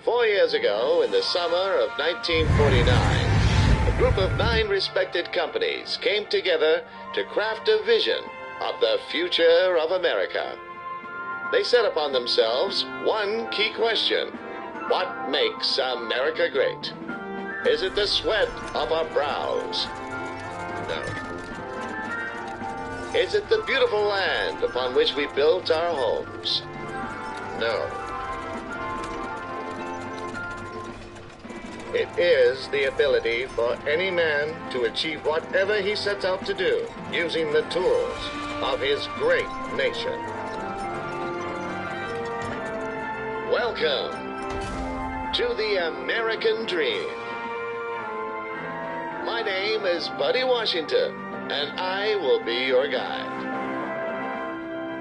4 years ago, in the summer of 1949, a group of 9 respected companies came together to craft a vision of the future of America. They set upon themselves one key question: what makes America great? Is it the sweat of our brows? No. Is it the beautiful land upon which we built our homes? No. It is the ability for any man to achieve whatever he sets out to do using the tools of his great nation. Welcome to the American Dream. My name is Buddy Washington, and I will be your guide.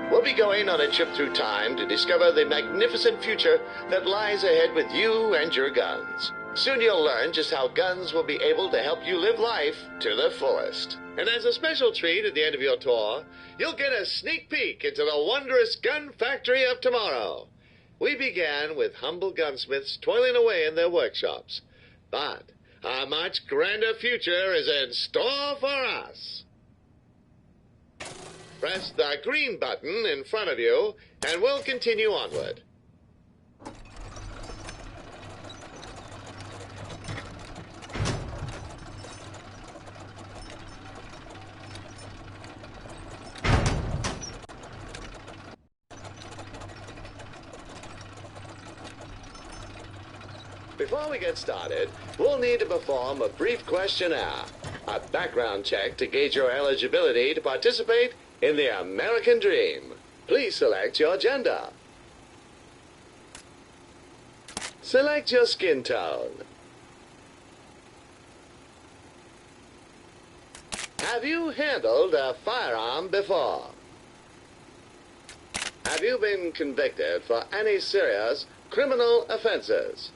We'll be going on a trip through time to discover the magnificent future that lies ahead with you and your guns. Soon you'll learn just how guns will be able to help you live life to the fullest. And as a special treat at the end of your tour, you'll get a sneak peek into the wondrous gun factory of tomorrow. We began with humble gunsmiths toiling away in their workshops. But a much grander future is in store for us. Press the green button in front of you, and we'll continue onward. Before we get started, we'll need to perform a brief questionnaire, a background check to gauge your eligibility to participate in the American Dream. Please select your gender. Select your skin tone. Have you handled a firearm before? Have you been convicted for any serious criminal offenses?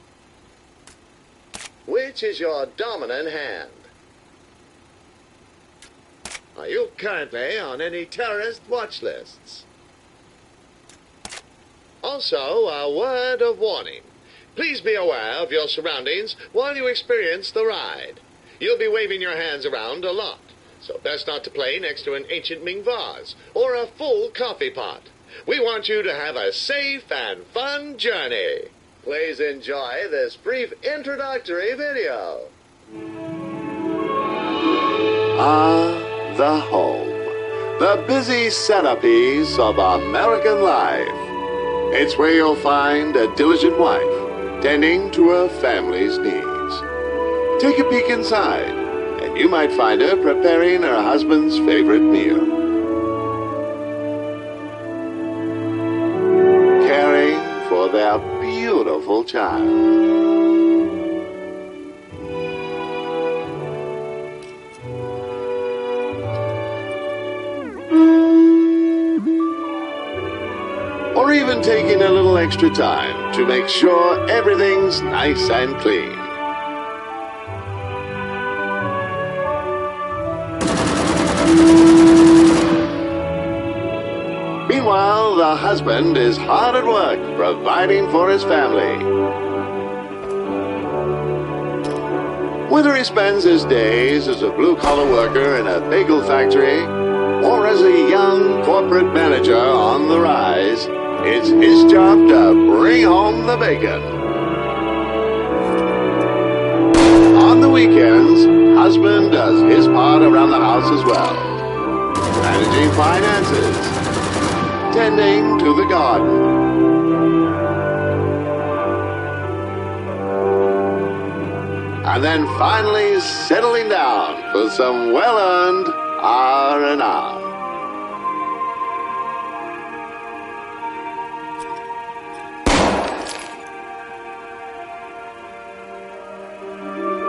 Which is your dominant hand? Are you currently on any terrorist watch lists? Also, a word of warning. Please be aware of your surroundings while you experience the ride. You'll be waving your hands around a lot, so best not to play next to an ancient Ming vase or a full coffee pot. We want you to have a safe and fun journey. Please enjoy this brief introductory video. The home. The busy centerpiece of American life. It's where you'll find a diligent wife tending to her family's needs. Take a peek inside, and you might find her preparing her husband's favorite meal. Caring for their beautiful child. Or even taking a little extra time to make sure everything's nice and clean. Meanwhile, the husband is hard at work providing for his family. Whether he spends his days as a blue-collar worker in a bagel factory or as a young corporate manager on the rise, it's his job to bring home the bacon. On the weekends, husband does his part around the house as well, managing finances, tending to the garden. And then finally settling down for some well-earned R&R.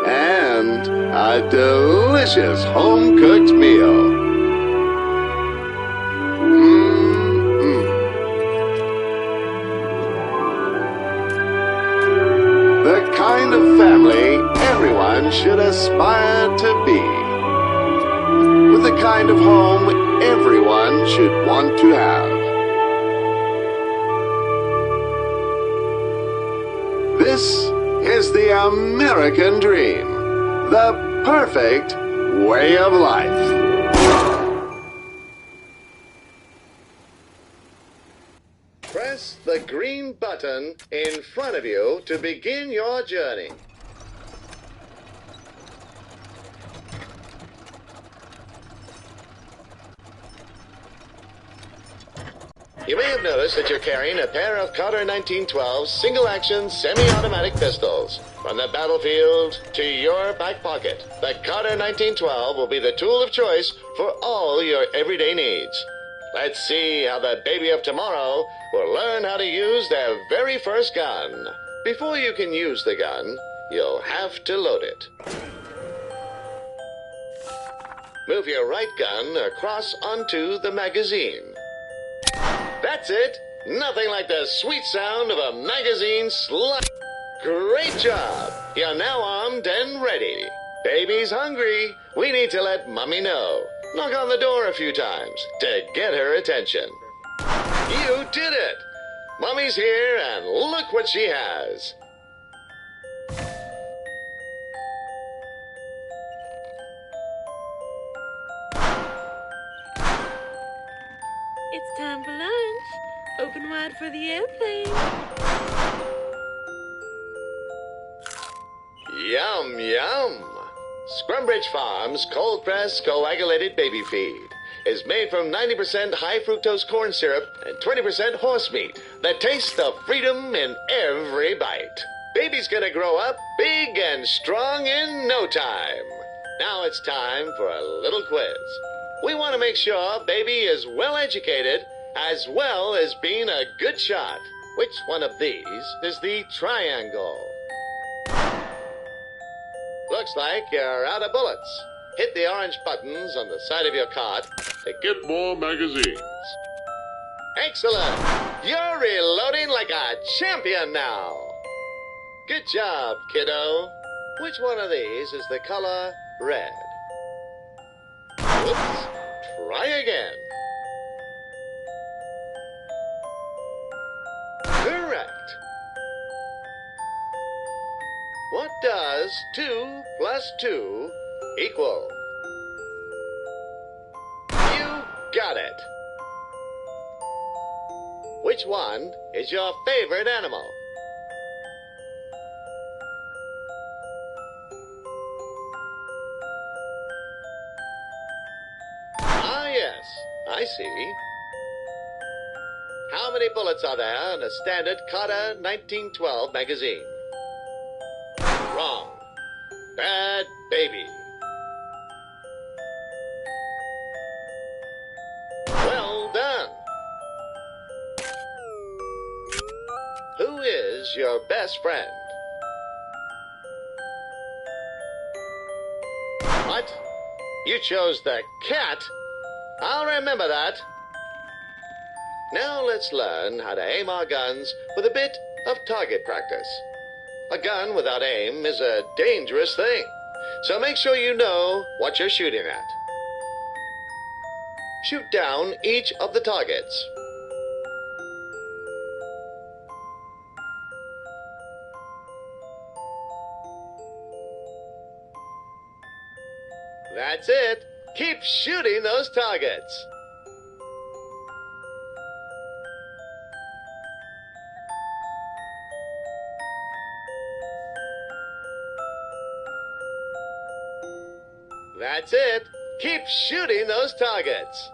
And a delicious home-cooked meal. The kind of family everyone should aspire to be. With the kind of home everyone should want to have. This is the American dream. The perfect way of life. Press the green button in front of you to begin your journey. You may have noticed that you're carrying a pair of Carter 1912 single-action semi-automatic pistols. From the battlefield to your back pocket, the Carter 1912 will be the tool of choice for all your everyday needs. Let's see how the baby of tomorrow will learn how to use their very first gun. Before you can use the gun, you'll have to load it. Move your right gun across onto the magazine. That's it. Nothing like the sweet sound of a magazine slide. Great job. You're now armed and ready. Baby's hungry. We need to let Mommy know. Knock on the door a few times to get her attention. You did it. Mommy's here, and look what she has. It's time for lunch. Open wide for the airplane. Yum, yum. Scrumbridge Farms cold-pressed coagulated baby feed is made from 90% high-fructose corn syrup and 20% horse meat that tastes of freedom in every bite. Baby's gonna grow up big and strong in no time. Now it's time for a little quiz. We want to make sure baby is well educated as well as being a good shot. Which one of these is the triangle? Looks like you're out of bullets. Hit the orange buttons on the side of your cart to get more magazines. Excellent! You're reloading like a champion now. Good job, kiddo. Which one of these is the color red? Oops. Try again. Correct. What does 2 plus 2 equal? You got it. Which one is your favorite animal? Ah, yes, I see. How many bullets are there in a standard Carter 1912 magazine? Wrong. Bad baby. Well done. Who is your best friend? What? You chose the cat? I'll remember that. Now let's learn how to aim our guns with a bit of target practice. A gun without aim is a dangerous thing, so make sure you know what you're shooting at. Shoot down each of the targets. That's it. Keep shooting those targets. That's it. Keep shooting those targets.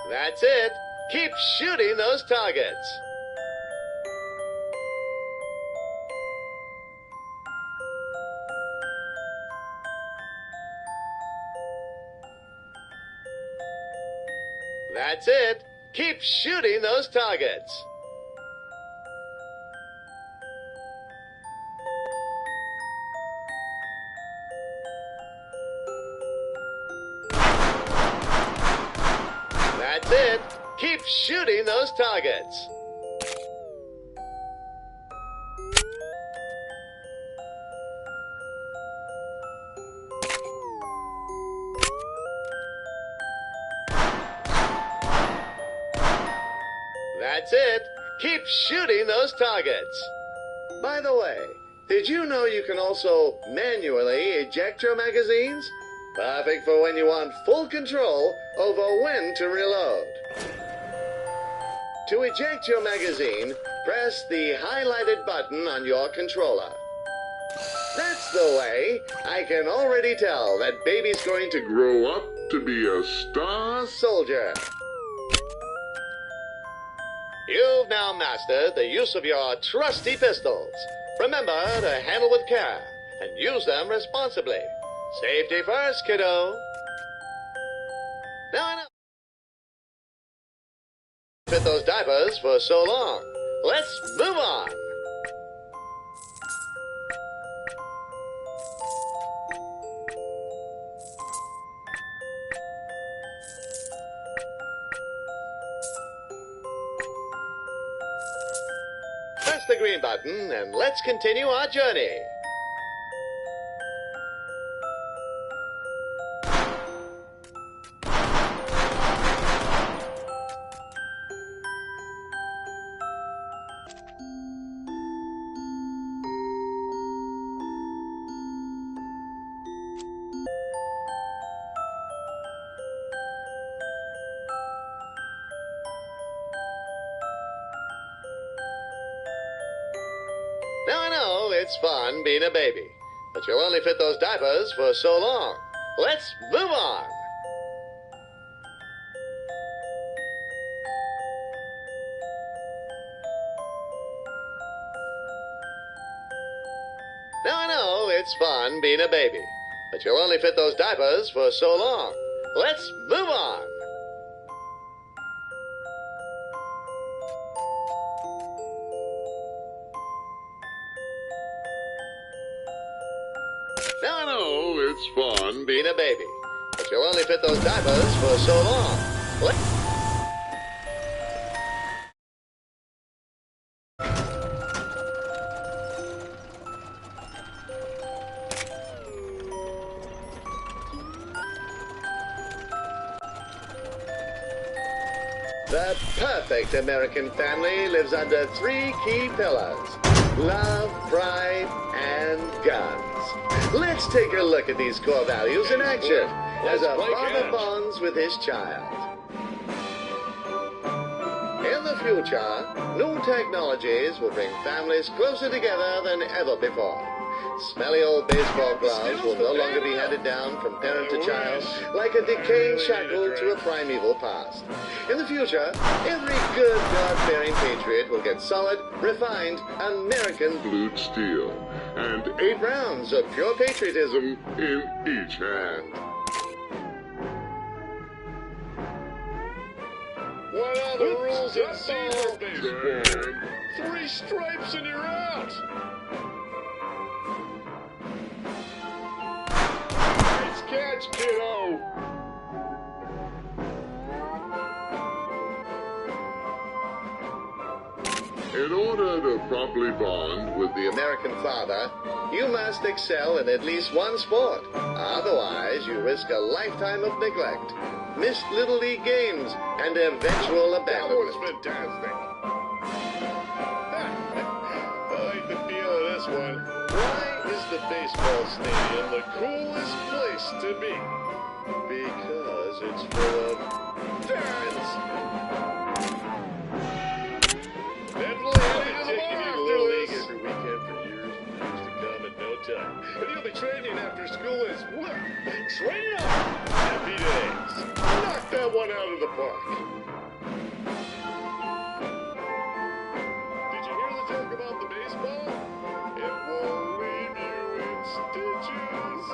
That's it. Keep shooting those targets. That's it. Keep shooting those targets. That's it. Keep shooting those targets. That's it. Keep shooting those targets. By the way, did you know you can also manually eject your magazines? Perfect for when you want full control over when to reload. To eject your magazine, press the highlighted button on your controller. That's the way. I can already tell that baby's going to grow up to be a star soldier. You've now mastered the use of your trusty pistols. Remember to handle with care and use them responsibly. Safety first, kiddo. Now I know. Fit those diapers for so long. Let's move on. Press the green button and let's continue our journey. Now I know it's fun being a baby, but you'll only fit those diapers for so long. Let's move on. Now I know it's fun being a baby, but you'll only fit those diapers for so long. Let's move on. Now I know it's fun being a baby, but you'll only fit those diapers for so long. The perfect American family lives under 3 key pillars: love, pride, and guns. Let's take a look at these core values in action as a father bonds with his child. In the future, new technologies will bring families closer together than ever before. Smelly old baseball gloves will no longer be handed down from parent to child like a decaying shackle to a primeval past. In the future, every good God-fearing patriot will get solid, refined, American blued steel and 8 rounds of pure patriotism in each hand. What are the rules in senior baseball? 3 stripes and you're out! Nice catch, kiddo! In order to properly bond with The American father, you must excel in at least one sport. Otherwise, you risk a lifetime of neglect, missed Little League games, and eventual That was abandonment. fantastic! I like the feel of this one. Why is the baseball stadium the coolest place to be? Because it's full of Dads! Definitely heading to the bar after Little League this. every weekend for years to come in no time. And you'll be training after school as well. Train up! Happy days. Knock that one out of the park. Did you hear the joke about the baseball? It won't leave you in stitches.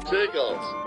tickles.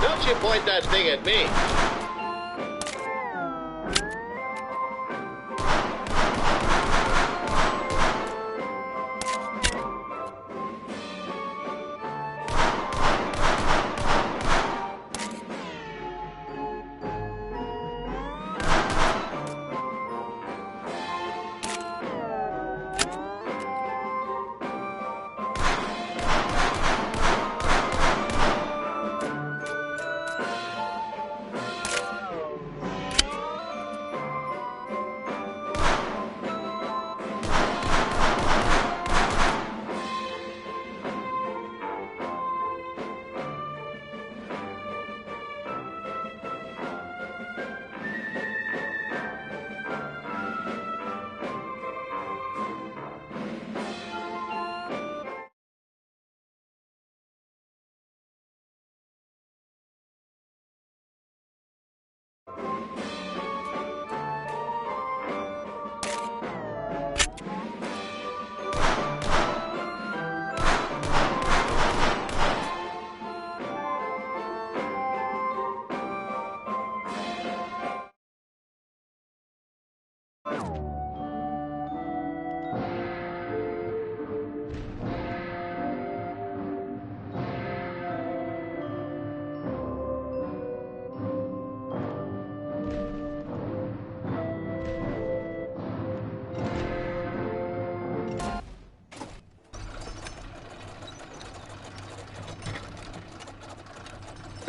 Don't you point that thing at me.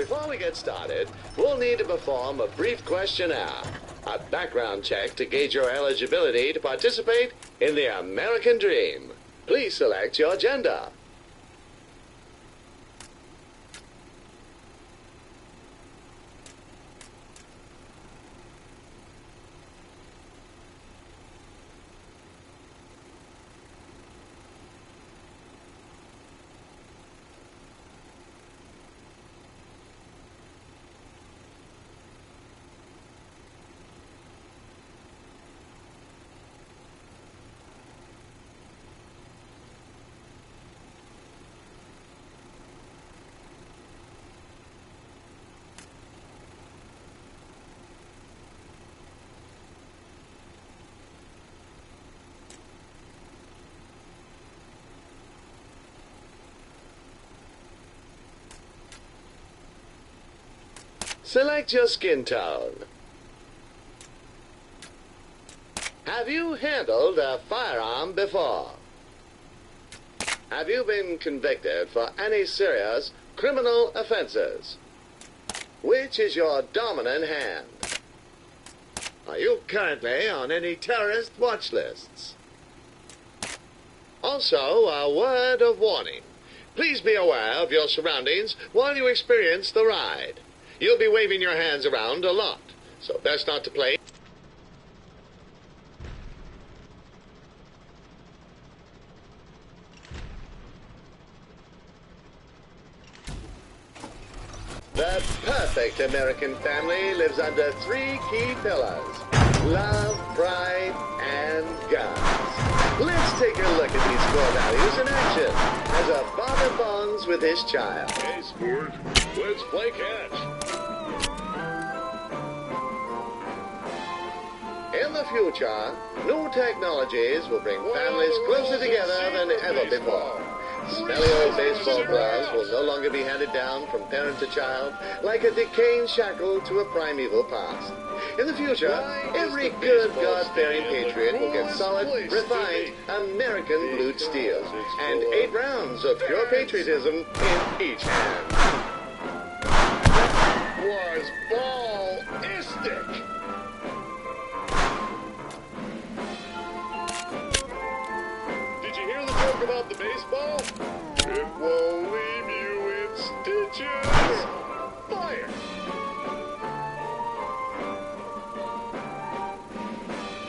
Before we get started, we'll need to perform a brief questionnaire, a background check to gauge your eligibility to participate in the American Dream. Please select your gender. Select your skin tone. Have you handled a firearm before? Have you been convicted for any serious criminal offenses? Which is your dominant hand? Are you currently on any terrorist watch lists? Also, a word of warning. Please be aware of your surroundings while you experience the ride. You'll be waving your hands around a lot, so best not to play. The perfect American family lives under 3 key pillars: love, pride, and guns. Let's take a look at these core values in action as a father bonds with his child. Hey, sport, let's play catch. In the future, new technologies will bring families closer together than ever before. Smelly old baseball gloves will no longer be handed down from parent to child like a decaying shackle to a primeval past. In the future, every good God-fearing patriot will get solid, refined, American blued steel, and 8 rounds of pure patriotism in each hand. Was ballistic. Did you hear the joke about the baseball? It won't leave you in stitches. Fire!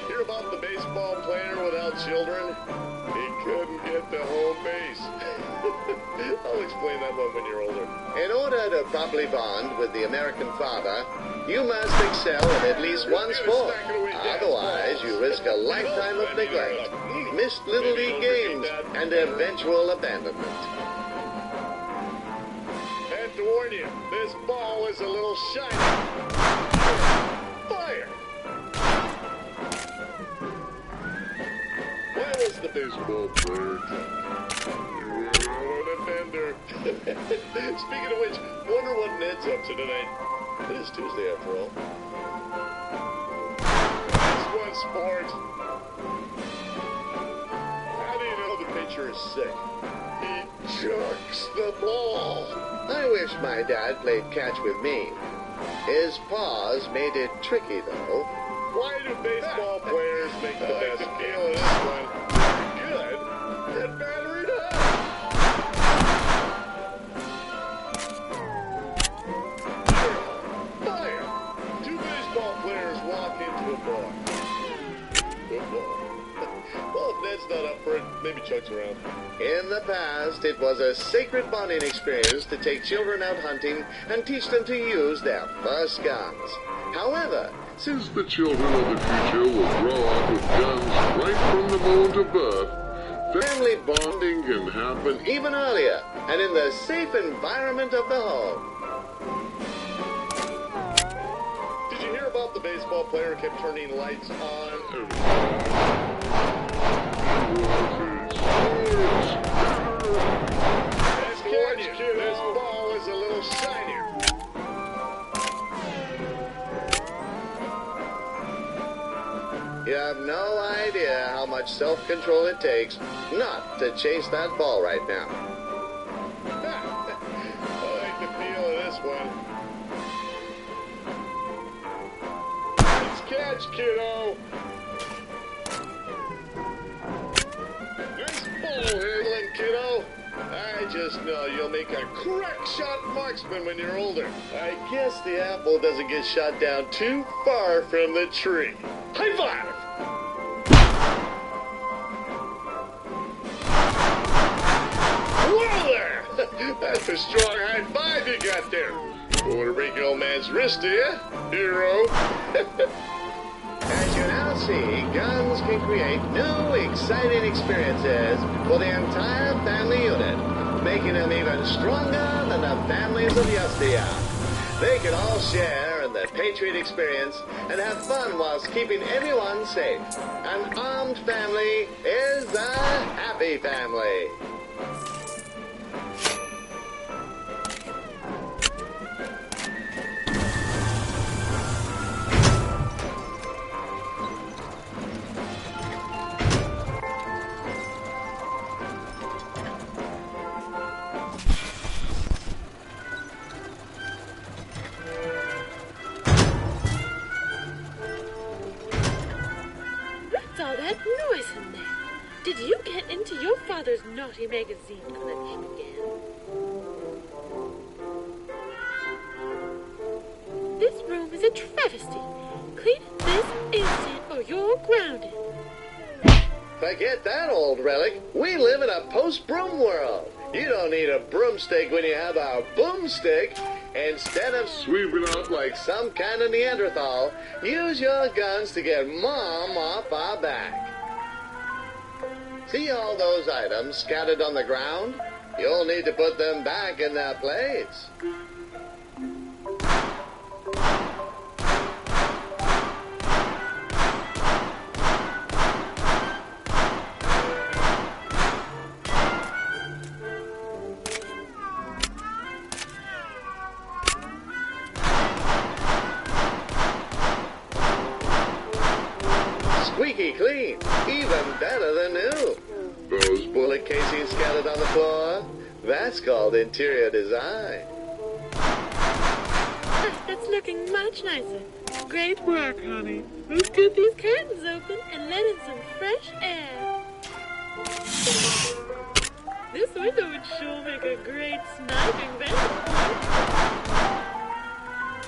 Hear about the baseball player without children? He couldn't get to home base. I'll explain that one when you're older. In order to properly bond with the American father, you must excel in at least one sport. Otherwise, you risk a lifetime of neglect, missed Little League games, and eventual abandonment. And to warn you, this ball is a little shiny. Fire! Why was the baseball player a defender? Speaking of which, wonder what Ned's up to tonight. It is Tuesday after all. This one sport. How do you know the pitcher is sick? He chucks the ball. I wish my dad played catch with me. His paws made it tricky, though. Why do baseball players make the best deal of this one? Good. Get battered up. Fire! 2 baseball players walk into a bar. Football. Well, if Ned's not up for it, maybe Chuck's around. In the past, it was a sacred bonding experience to take children out hunting and teach them to use their first guns. However, since the children of the future will grow up with guns right from the moment of birth, family bonding can happen even earlier and in the safe environment of the home. Did you hear about the baseball player kept turning lights on? This ball is a little shinier. You have no idea how much self-control it takes not to chase that ball right now. I like the feel of this one. Nice catch, kiddo. Nice ball handling, kiddo. I just know you'll make a crack shot marksman when you're older. I guess the apple doesn't get shot down too far from the tree. High five! Whoa there! That's a strong high five you got there. You want to break your old man's wrist, do you, hero? As you now see, guns can create new, exciting experiences for the entire family unit, making them even stronger than the families of yesteryear. They can all share in the Patriot experience and have fun whilst keeping everyone safe. An armed family is a happy family. father's naughty magazine collection again. This room is a travesty. Clean it this instant or you're grounded. Forget that old relic. We live in a post-broom world. You don't need a broomstick when you have a boomstick. Instead of sweeping out like some kind of Neanderthal, use your guns to get Mom off our back. See all those items scattered on the ground? You'll need to put them back in their place. Squeaky clean, even better than new. Those bullet casings scattered on the floor, that's called interior design. That's looking much nicer. Great work, honey. Let's get these curtains open and let in some fresh air. This window would sure make a great sniping vantage point.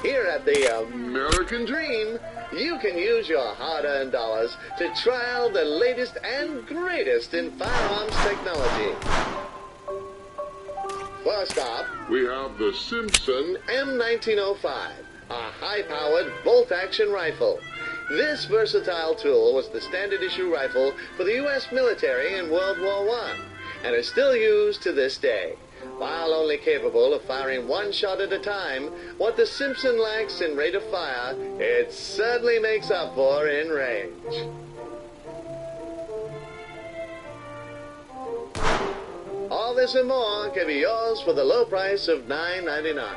Here at the American Dream, you can use your hard-earned dollars to try out the latest and greatest in firearms technology. First up, we have the Simpson M1905, a high-powered bolt-action rifle. This versatile tool was the standard-issue rifle for the U.S. military in World War I, and is still used to this day. While only capable of firing one shot at a time, what the Simpson lacks in rate of fire, it certainly makes up for in range. All this and more can be yours for the low price of $9.99.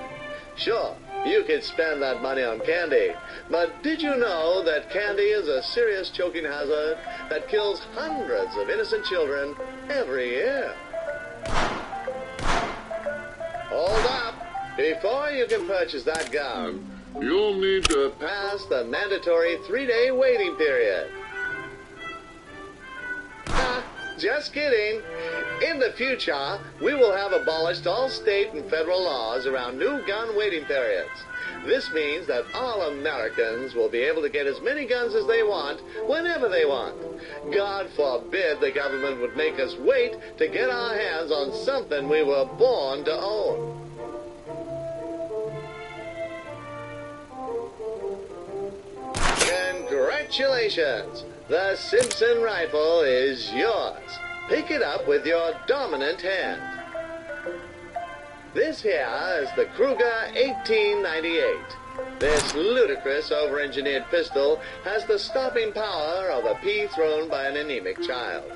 Sure, you could spend that money on candy, but did you know that candy is a serious choking hazard that kills hundreds of innocent children every year? Hold up! Before you can purchase that gun, you'll need to pass the mandatory 3-day waiting period. Ha! Just kidding. In the future, we will have abolished all state and federal laws around new gun waiting periods. This means that all Americans will be able to get as many guns as they want, whenever they want. God forbid the government would make us wait to get our hands on something we were born to own. Congratulations! The Simpson rifle is yours. Pick it up with your dominant hand. This here is the Kruger 1898. This ludicrous over-engineered pistol has the stopping power of a pea thrown by an anemic child.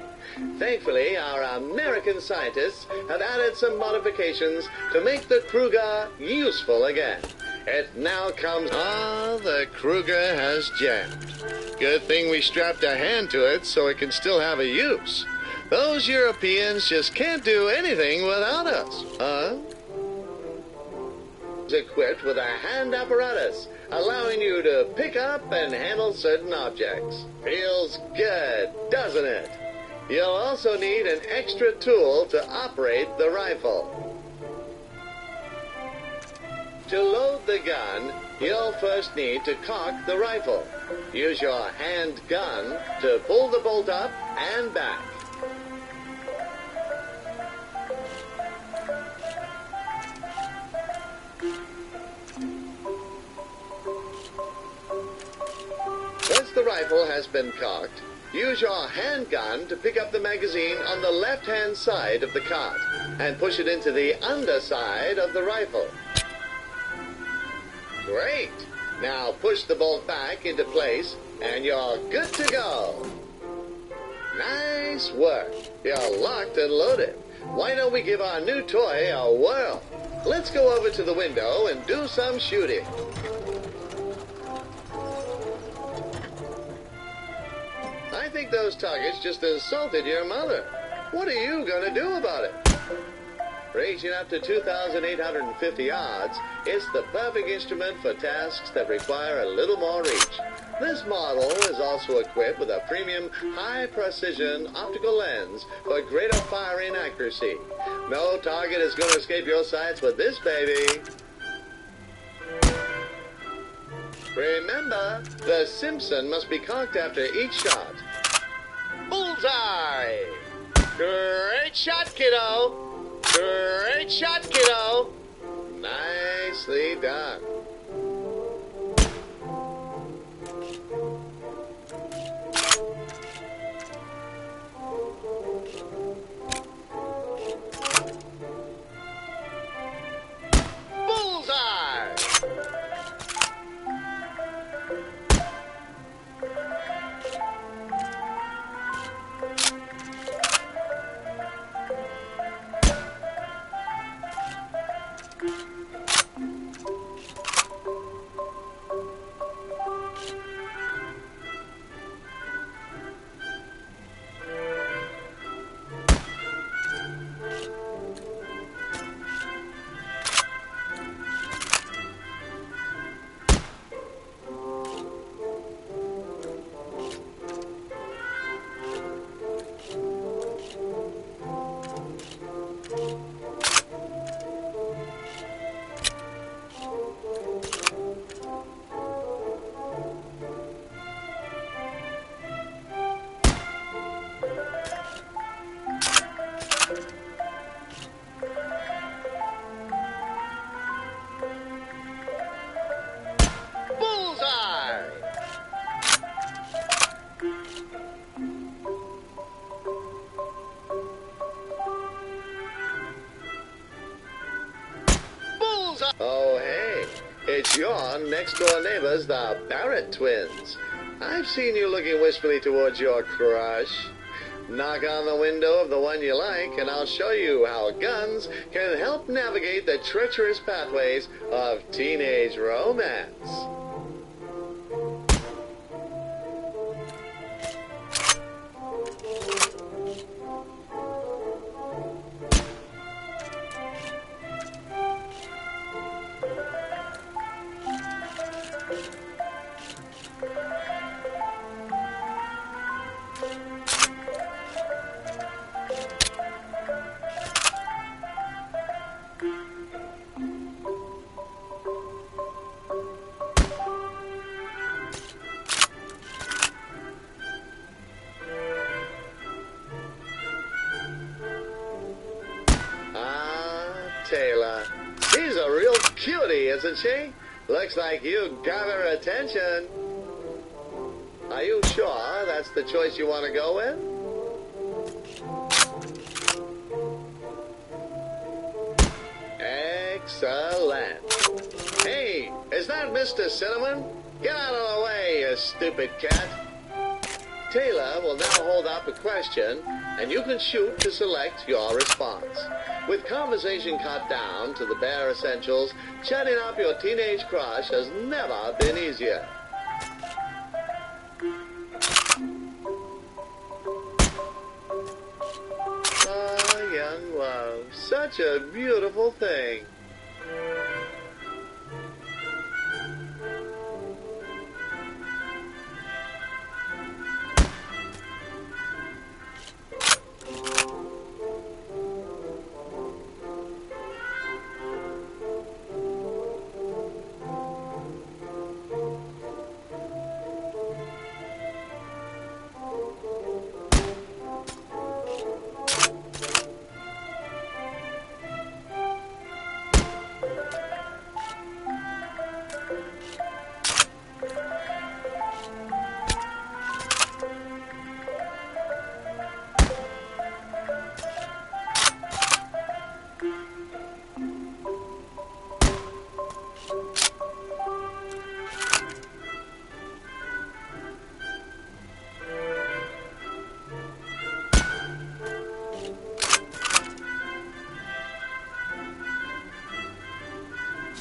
Thankfully, our American scientists have added some modifications to make the Kruger useful again. It now comes... the Kruger has jammed. Good thing we strapped a hand to it so it can still have a use. Those Europeans just can't do anything without us, huh? It's equipped with a hand apparatus, allowing you to pick up and handle certain objects. Feels good, doesn't it? You'll also need an extra tool to operate the rifle. To load the gun, you'll first need to cock the rifle. Use your hand gun to pull the bolt up and back. Once the rifle has been cocked, use your handgun to pick up the magazine on the left-hand side of the cart and push it into the underside of the rifle. Great! Now push the bolt back into place and you're good to go. Nice work. You're locked and loaded. Why don't we give our new toy a whirl? Let's go over to the window and do some shooting. I think those targets just insulted your mother. What are you going to do about it? Ranging up to 2,850 yards, it's the perfect instrument for tasks that require a little more reach. This model is also equipped with a premium high-precision optical lens for greater firing accuracy. No target is going to escape your sights with this baby. Remember, the Simpson must be cocked after each shot. Bullseye! Great shot, kiddo! Great shot, kiddo! Nicely done. Bullseye! Oh, hey, it's your next-door neighbors, the Barrett twins. I've seen you looking wistfully towards your crush. Knock on the window of the one you like, and I'll show you how guns can help navigate the treacherous pathways of teenage romance. Taylor. She's a real cutie, isn't she? Looks like you got her attention. Are you sure that's the choice you want to go with? Excellent. Hey, is that Mr. Cinnamon? Get out of the way, you stupid cat. Taylor will now hold up a question, and you can shoot to select your response. With conversation cut down to the bare essentials, chatting up your teenage crush has never been easier. Ah, young love, such a beautiful thing.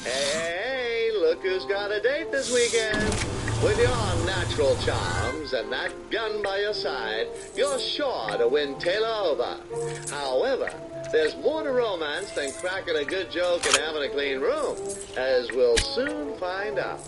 Hey, look who's got a date this weekend. With your natural charms and that gun by your side, you're sure to win Taylor over. However, there's more to romance than cracking a good joke and having a clean room, as we'll soon find out.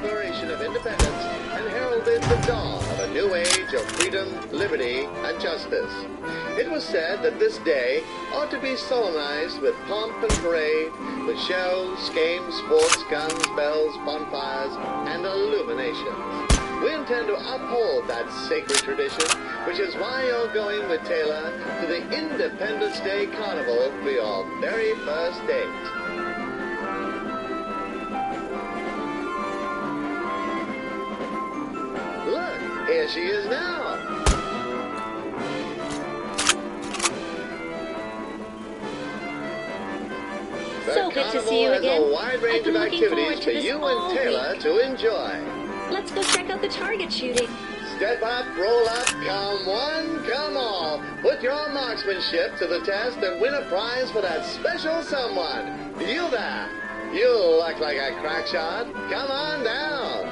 Declaration of Independence and heralded the dawn of a new age of freedom, liberty, and justice. It was said that this day ought to be solemnized with pomp and parade, with shows, games, sports, guns, bells, bonfires, and illuminations. We intend to uphold that sacred tradition, which is why you're going with Taylor to the Independence Day Carnival for your very first date. Look, here she is now. So good to see you again. A wide range of activities for you and Taylor to enjoy. Let's go check out the target shooting. Step up, roll up, come one, come all. Put your marksmanship to the test and win a prize for that special someone. You there. You look like a crack shot. Come on down.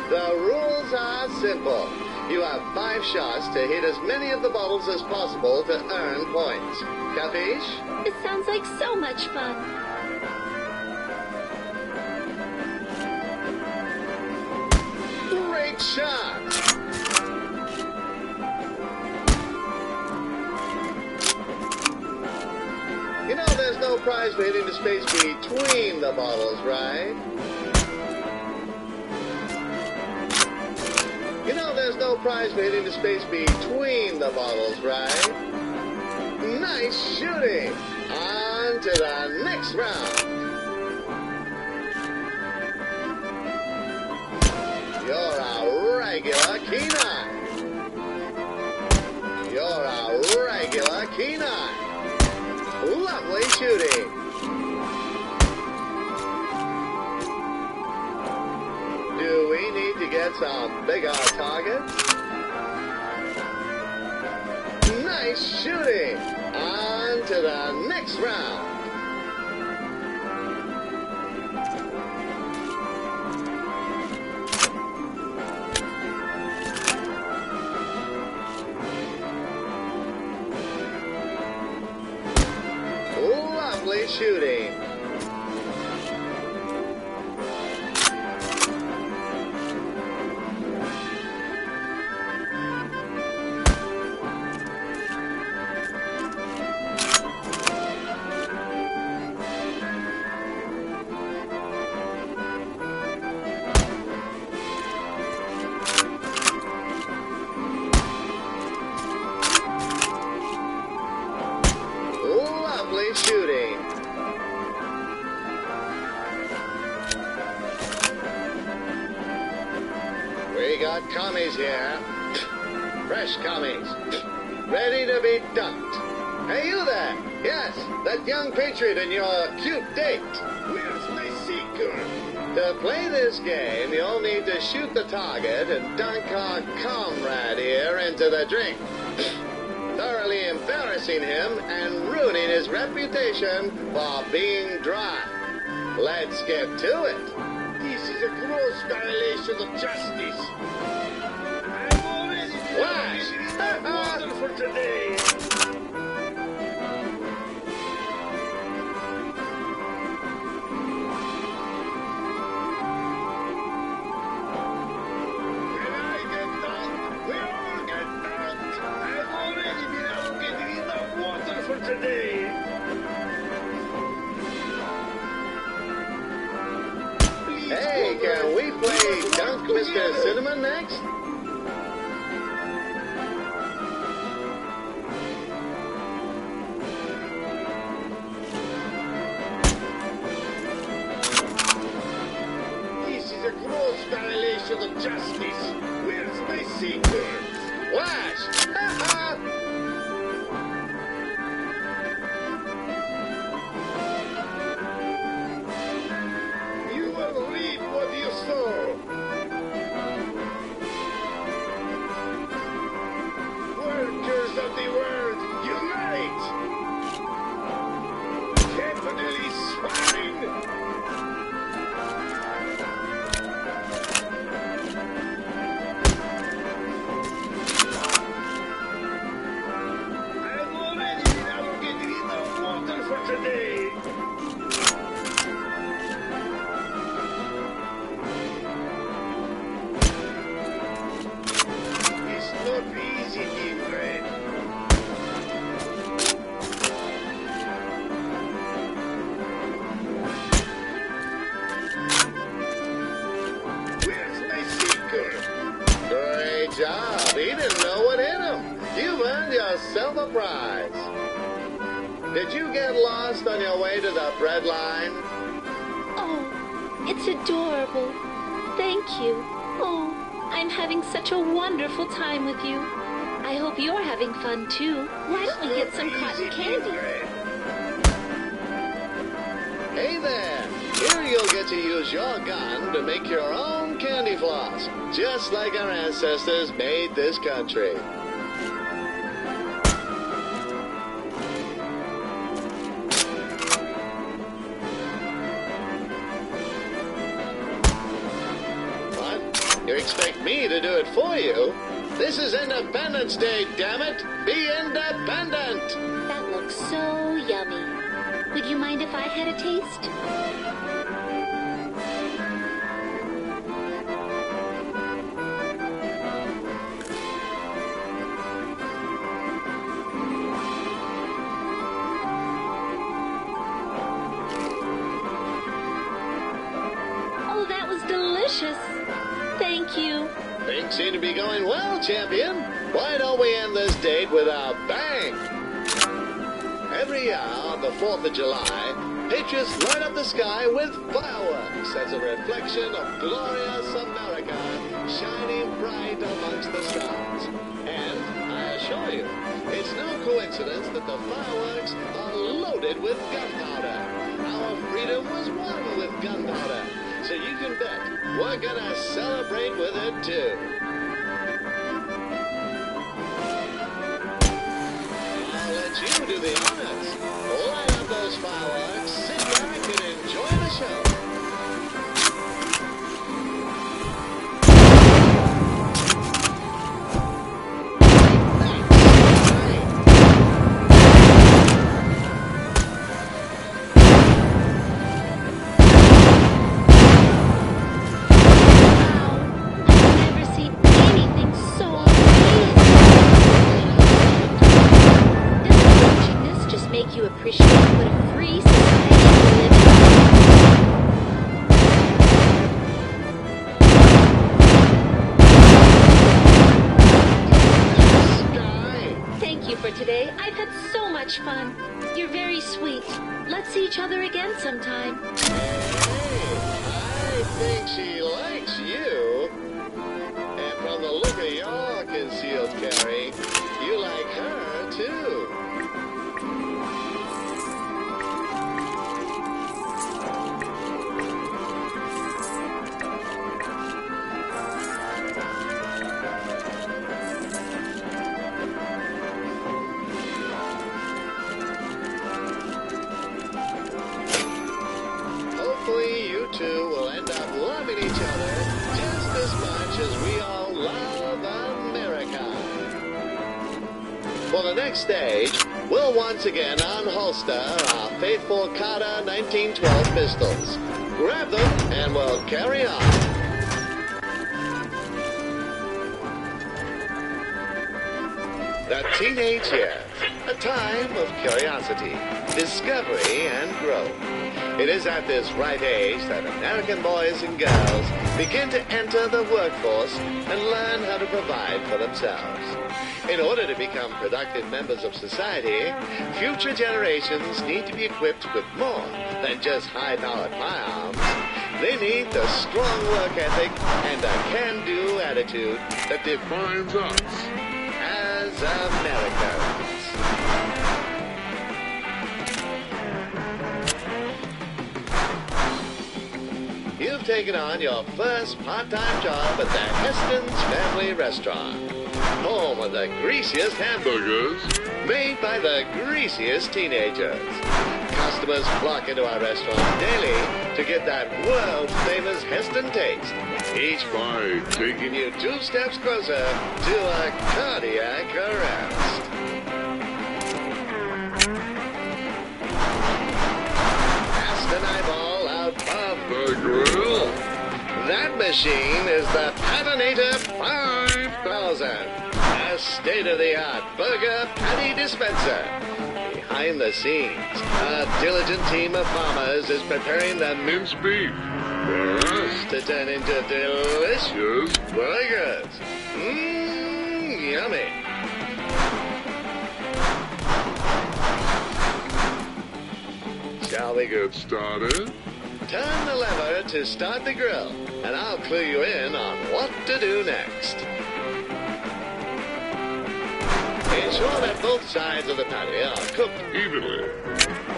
The rules are simple. You have 5 shots to hit as many of the bottles as possible to earn points. Capiche? It sounds like so much fun. Great shot! You know there's no prize for hitting the space between the bottles, right? You know there's no prize for hitting the space between the bottles, right? Nice shooting! On to the next round! You're a regular Kenai! You're a regular Kenai! Lovely shooting! Do we need to get some bigger targets? Nice shooting! On to the next round! Lovely shooting! Lovely shooting. We got commies here. Fresh commies. Ready to be dunked. Hey, you there. Yes, that young patriot and your cute date. Where's my seeker? To play this game, you'll need to shoot the target and dunk our comrade here into the drink. Thoroughly embarrassing him and ruining his reputation for being dry. Let's get to it. This is a gross violation of justice. I've already been water for today. When I get dunked, we all get dunked. I've already been allocated enough water for today. Hey, can we play Dunk Mr. Cinnamon next? This is a gross violation of justice. Where's my seeker? Flash! You will reap what you sow. Workers of the world, unite! Capitalist swine! You've earned yourself a prize. Did you get lost on your way to the bread line? Oh, it's adorable. Thank you. Oh, I'm having such a wonderful time with you. I hope you're having fun too. Why don't we get some cotton candy? Hey there! Here you'll get to use your gun to make your own candy floss, just like our ancestors made this country. What? You expect me to do it for you? This is Independence Day, damn it! Be independent! That looks so yummy. Would you mind if I had a taste? Oh, that was delicious. Thank you. Things seem to be going well, champion. Why don't we end this date with a bang? Every year on the 4th of July, patriots light up the sky with fireworks as a reflection of glorious America shining bright amongst the stars. And I assure you, it's no coincidence that the fireworks are loaded with gunpowder. Our freedom was won with gunpowder. So you can bet we're gonna celebrate with it too. I'll let you do the honors. Light up those fireworks, sit back and enjoy the show. You appreciate what a free society we live in. Thank you for today. I've had so much fun. You're very sweet. Let's see each other again sometime. Hey, I think she likes you. And from the look of your concealed carry, you like her too. Hopefully you two will end up loving each other just as much as we all love America. For the next stage, we'll once again unholster our faithful Carter 1912 pistols. Grab them and we'll carry on. The teenage years, a time of curiosity, discovery, and growth. It is at this right age that American boys and girls begin to enter the workforce and learn how to provide for themselves. In order to become productive members of society, future generations need to be equipped with more than just high-powered firearms. They need the strong work ethic and a can-do attitude that defines us as Americans. You've taken on your first part-time job at the Heston's Family Restaurant, home of the greasiest hamburgers made by the greasiest teenagers. Customers flock into our restaurant daily to get that world-famous Heston taste, each bite taking you 2 steps closer to a cardiac arrest. Heston eyeball out of the grill. That machine is the Patinator 5000, a state-of-the-art burger patty dispenser. Behind the scenes, a diligent team of farmers is preparing the minced beef for us to turn into delicious burgers. Mmm, yummy. Shall we get started? Turn the lever to start the grill, and I'll clue you in on what to do next. Ensure that both sides of the patty are cooked Evenly.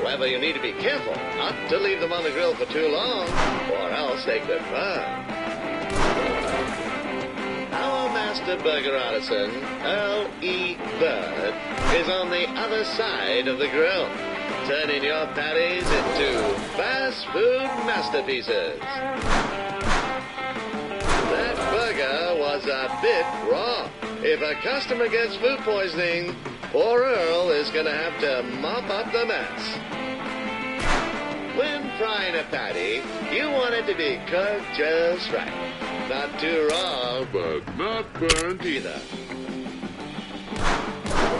However, you need to be careful not to leave them on the grill for too long, or else they could burn. Our master burger artisan, Earl E. Bird, is on the other side of the grill, turning your patties into fast food masterpieces. That burger was a bit raw. If a customer gets food poisoning, poor Earl is going to have to mop up the mess. When frying a patty, you want it to be cooked just right. Not too raw, But not burnt either.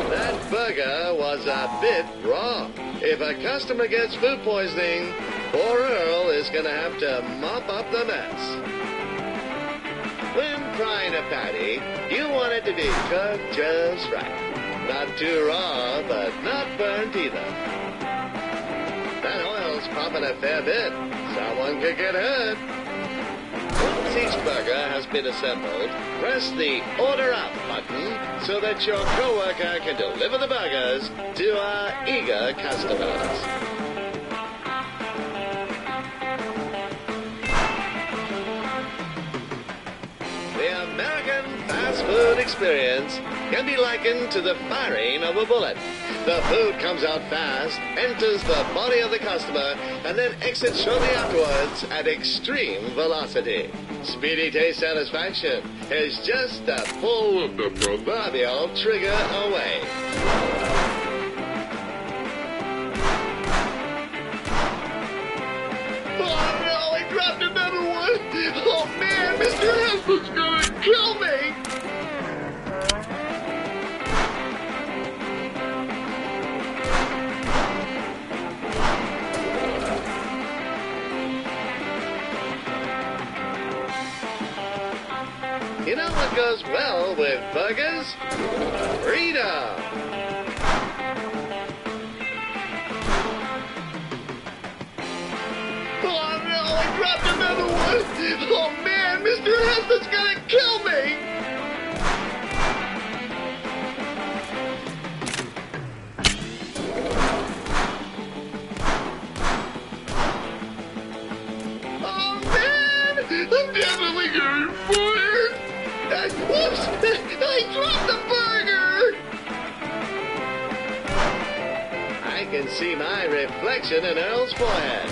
That burger was a bit raw. If a customer gets food poisoning, poor Earl is going to have to mop up the mess. When frying a patty, you want it to be cooked just right. Not too raw, but not burnt either. That oil's popping a fair bit. Someone could get hurt. Once each burger has been assembled, press the Order Up button so that your coworker can deliver the burgers to our eager customers. The American fast food experience can be likened to the firing of a bullet. The food comes out fast, enters the body of the customer, and then exits shortly afterwards at extreme velocity. Speedy taste satisfaction is just a pull of the proverbial trigger away. Oh no, I dropped another one! Oh man, Mr. Hesper's gonna kill me! You know what goes well with burgers? Freedom! Oh no, I dropped another one! Oh man, Mr. Hesper's gonna kill me! Oh man! I'm definitely getting fired! Whoops! I dropped the burger! I can see my reflection in Earl's forehead.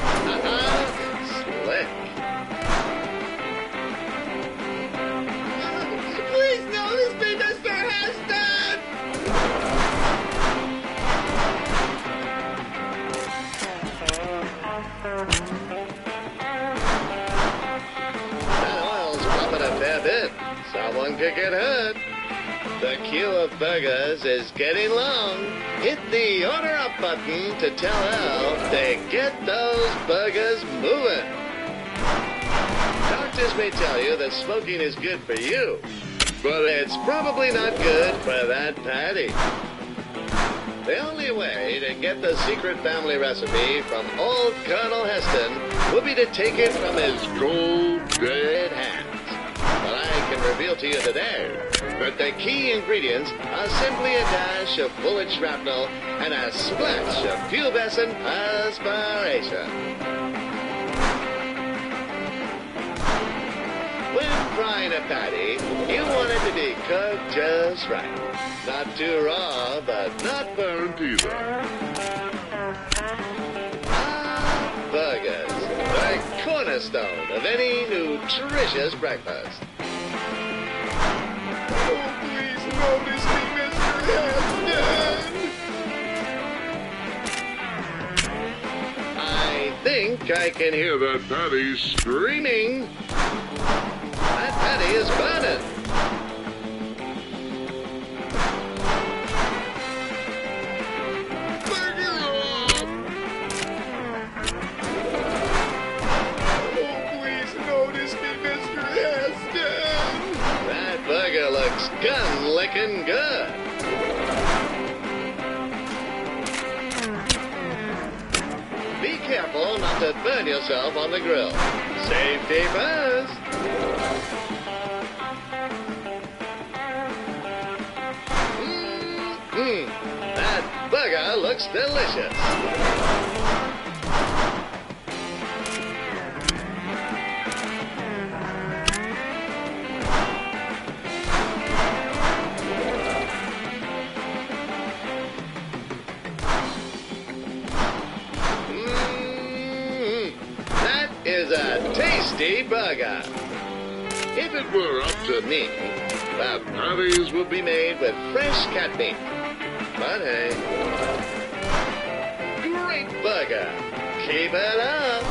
Slick. Please notice me, Mr. Heston! That oil's pumping a fair bit. Someone could get hurt. The queue of burgers is getting long. Hit the Order Up button to tell Al to get those burgers moving. Doctors may tell you that smoking is good for you, but it's probably not good for that patty. The only way to get the secret family recipe from old Colonel Heston would be to take it from his cold, dead hands. But I can reveal to you today that the key ingredients are simply a dash of bullet shrapnel and a splash of pubescent perspiration. When frying a patty, you want it to be cooked just right. Not too raw, but not burnt either. Burgers, the cornerstone of any nutritious breakfast. Oh, please notice me, Mr. Heston. I think I can hear that patty screaming. That patty is burning. Burger up! Oh, please notice me, Mr. Heston. That burger looks gun-licking good. Be careful to burn yourself on the grill. Safety first. That burger looks delicious. That is a tasty burger. If it were up to me, the patties would be made with fresh cat meat. But hey, great burger. Keep it up.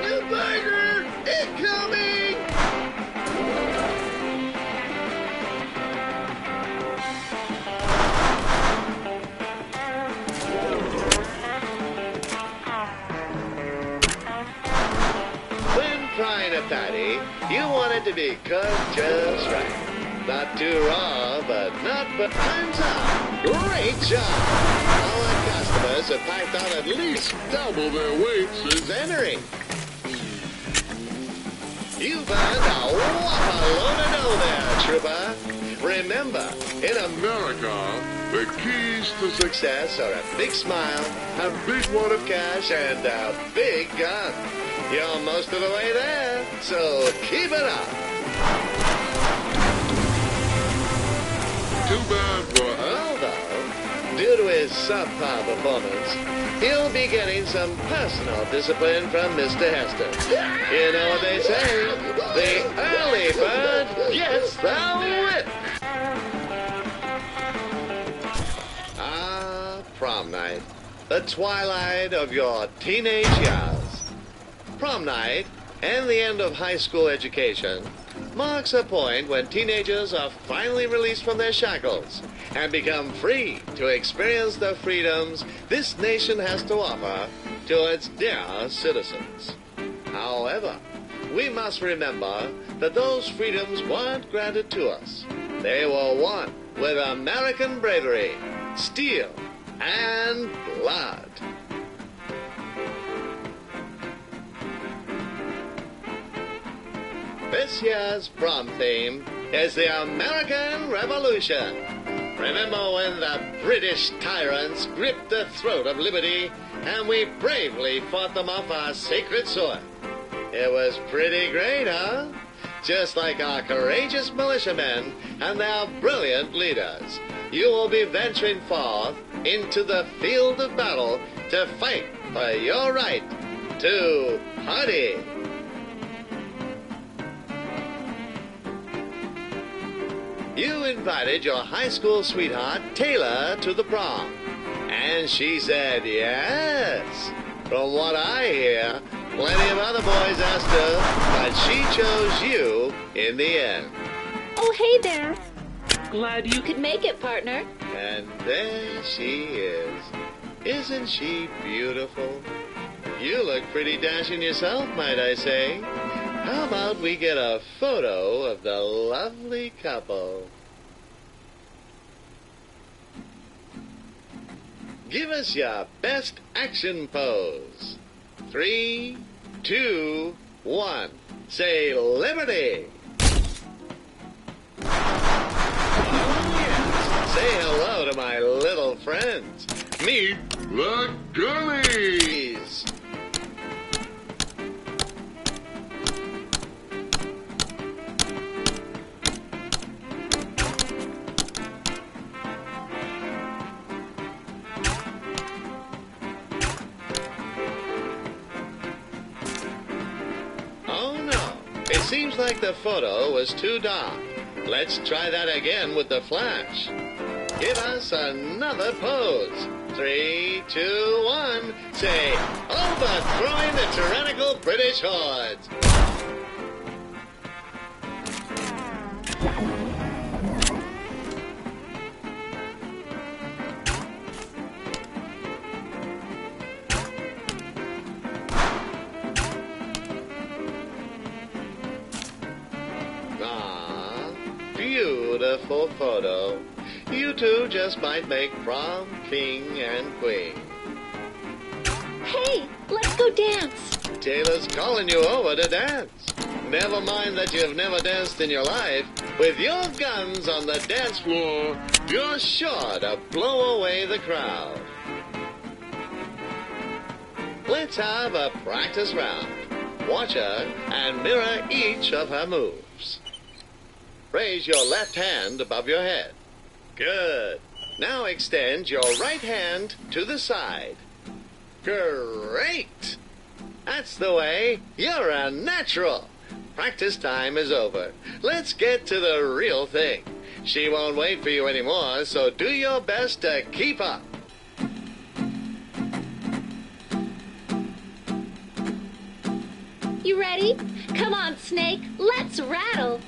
New burger incoming. When frying a patty, you want it to be cooked just right. Not too raw, but not but time's up. Great job. Our customers have packed on at least double their weight since entering. You've earned a whopper load of dough there, trooper. Remember, in America, the keys to success are a big smile, a big wad of cash, and a big gun. You're most of the way there, so keep it up. Too bad for Earl, though. Due to his subpar performance, he'll be getting some personal discipline from Mr. Hester. You know what they say, the early bird gets the whip. Prom night, the twilight of your teenage years. Prom night and the end of high school education marks a point when teenagers are finally released from their shackles and become free to experience the freedoms this nation has to offer to its dear citizens. However, we must remember that those freedoms weren't granted to us. They were won with American bravery, steel, and blood. This year's prom theme is the American Revolution. Remember when the British tyrants gripped the throat of liberty and we bravely fought them off our sacred soil? It was pretty great, huh? Just like our courageous militiamen and their brilliant leaders, you will be venturing forth into the field of battle to fight for your right to party. You invited your high school sweetheart, Taylor, to the prom. And she said yes. From what I hear, plenty of other boys asked her, but she chose you in the end. Oh, hey there. Glad you could make it, partner. And there she is. Isn't she beautiful? You look pretty dashing yourself, might I say. How about we get a photo of the lovely couple? Give us your best action pose. 3, 2, 1. Say liberty. Oh, yes. Say hello to my little friends. Meet the Gullies. Seems like the photo was too dark. Let's try that again with the flash. Give us another pose. 3, 2, 1. Say, overthrowing the tyrannical British hordes. Beautiful photo. you two just might make prom king and queen. Hey, let's go dance. Taylor's calling you over to dance. Never mind that you've never danced in your life. With your guns on the dance floor, you're sure to blow away the crowd. Let's have a practice round. Watch her and mirror each of her moves. Raise your left hand above your head. Good. Now extend your right hand to the side. Great! That's the way. You're a natural. Practice time is over. Let's get to the real thing. She won't wait for you anymore, so do your best to keep up. You ready? Come on, Snake. Let's rattle.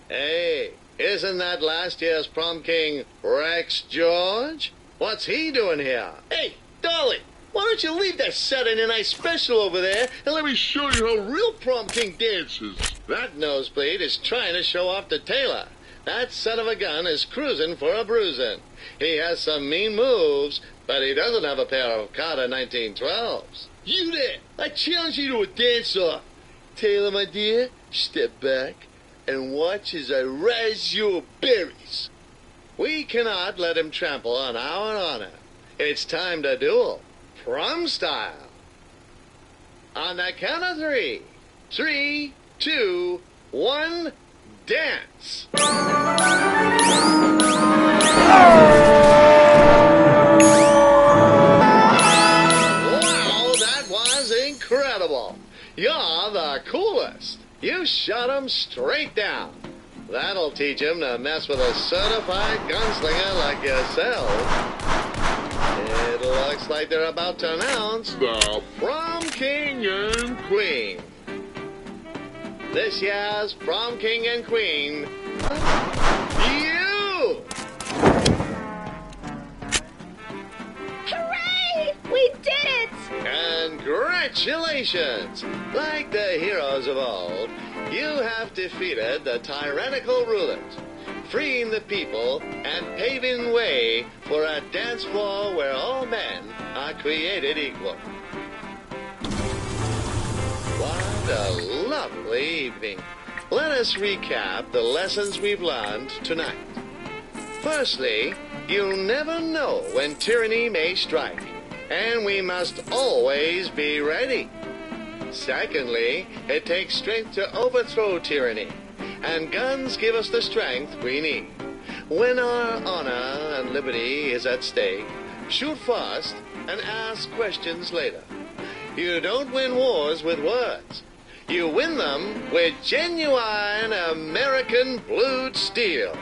Hey, isn't that last year's prom king Rex George? What's he doing here? Hey, Dolly, why don't you leave that Saturday night special over there and let me show you how real prom king dances? That nosebleed is trying to show off to Taylor. That son of a gun is cruising for a bruising. He has some mean moves, but he doesn't have a pair of Carter 1912s. You there, I challenge you to a dance-off. Taylor, my dear, step back and watch as I razz your berries. We cannot let him trample on our honor. It's time to duel, prom style. On the count of 3. 3, 2, 1, dance. Wow, that was incredible. You're the coolest. You shot him straight down. That'll teach him to mess with a certified gunslinger like yourself. It looks like they're about to announce the prom king and queen. This year's prom king and queen, you! Hooray! We did it! Congratulations! Like the heroes of old, you have defeated the tyrannical rulers, freeing the people and paving way for a dance floor where all men are created equal. What a lovely evening. Let us recap the lessons we've learned tonight. Firstly, you'll never know when tyranny may strike, and we must always be ready. Secondly, it takes strength to overthrow tyranny, and guns give us the strength we need. When our honor and liberty is at stake, shoot first and ask questions later. You don't win wars with words. You win them with genuine American blued steel.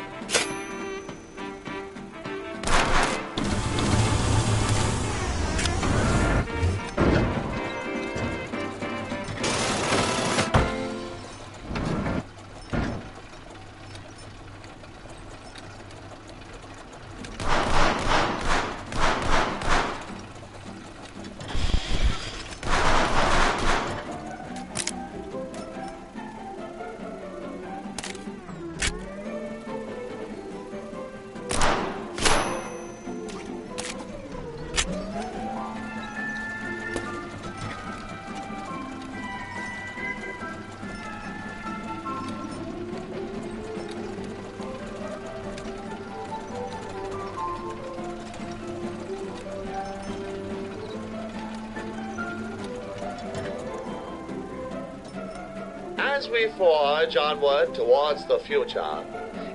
As we forge onward towards the future,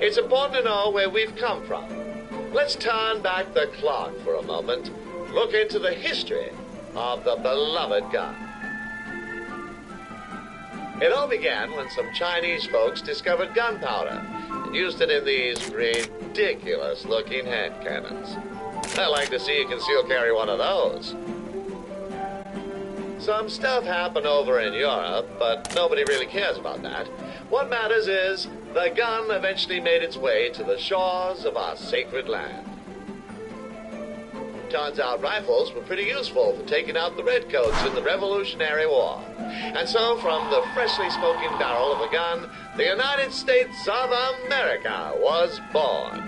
it's important to know where we've come from. Let's turn back the clock for a moment, look into the history of the beloved gun. It all began when some Chinese folks discovered gunpowder and used it in these ridiculous-looking hand cannons. I'd like to see a concealed carry one of those. Some stuff happened over in Europe, but nobody really cares about that. What matters is the gun eventually made its way to the shores of our sacred land. Turns out rifles were pretty useful for taking out the redcoats in the Revolutionary War. And so from the freshly smoking barrel of a gun, the United States of America was born.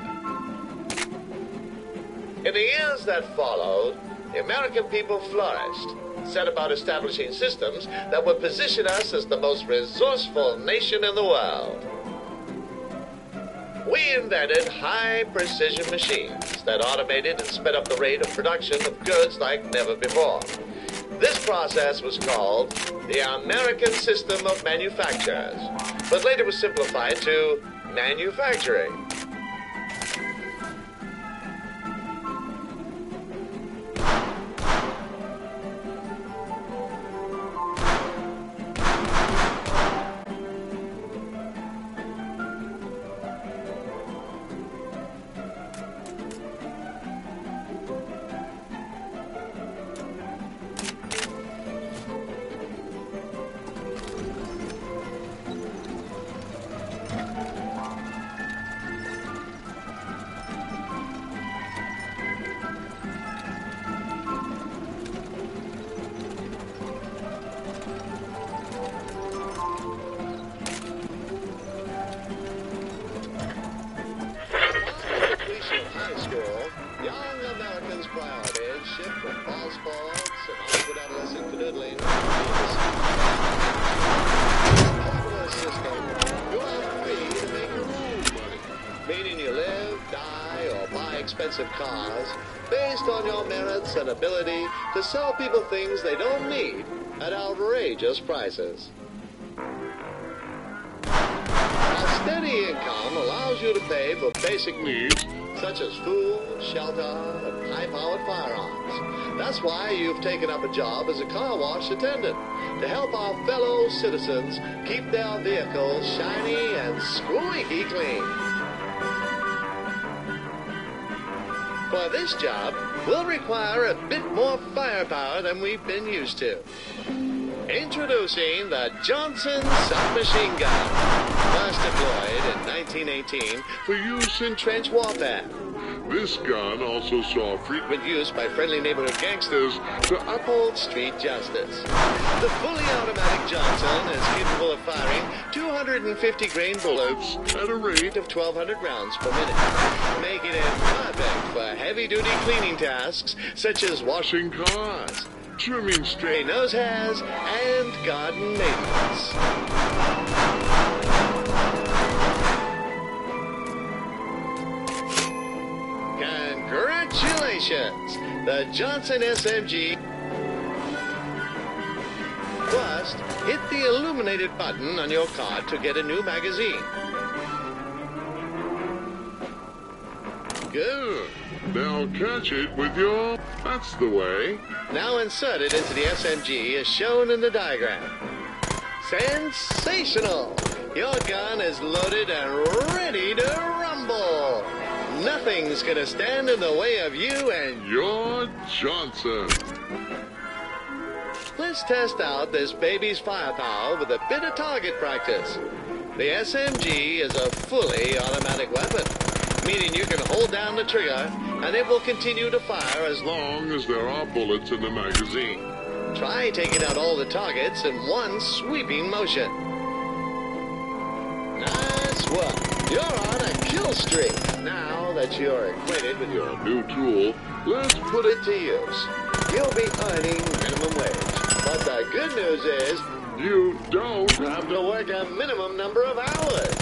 In the years that followed, the American people flourished, set about establishing systems that would position us as the most resourceful nation in the world. We invented high-precision machines that automated and sped up the rate of production of goods like never before. This process was called the American System of Manufactures, but later was simplified to manufacturing. Expensive cars based on your merits and ability to sell people things they don't need at outrageous prices. A steady income allows you to pay for basic needs such as food, shelter, and high-powered firearms. That's why you've taken up a job as a car wash attendant to help our fellow citizens keep their vehicles shiny and squeaky clean. For this job, we'll require a bit more firepower than we've been used to. Introducing the Johnson submachine gun, first deployed in 1918 for use in trench warfare. This gun also saw Frequent use by friendly neighborhood gangsters to uphold street justice. The fully automatic Johnson is capable of firing 250-grain bullets at a rate of 1,200 rounds per minute, making it perfect for heavy-duty cleaning tasks such as washing cars, trimming stray nose hairs, and garden maintenance. Congratulations! The Johnson SMG. First, hit the illuminated button on your card to get a new magazine. Good. Now catch it with your... That's the way. Now insert it into the SMG as shown in the diagram. Sensational! Your gun is loaded and ready to rumble. Nothing's gonna stand in the way of you and You're Johnson. let's test out this baby's firepower with a bit of target practice. The SMG is a fully automatic weapon, meaning you can hold down the trigger and it will continue to fire as Long as there are bullets in the magazine. Try taking out all the targets in one sweeping motion. Nice work. You're on a kill streak. Now that you're acquainted with your New tool. let's put it to use. You'll be earning minimum wage. But the good news is You don't have to work a minimum number of hours.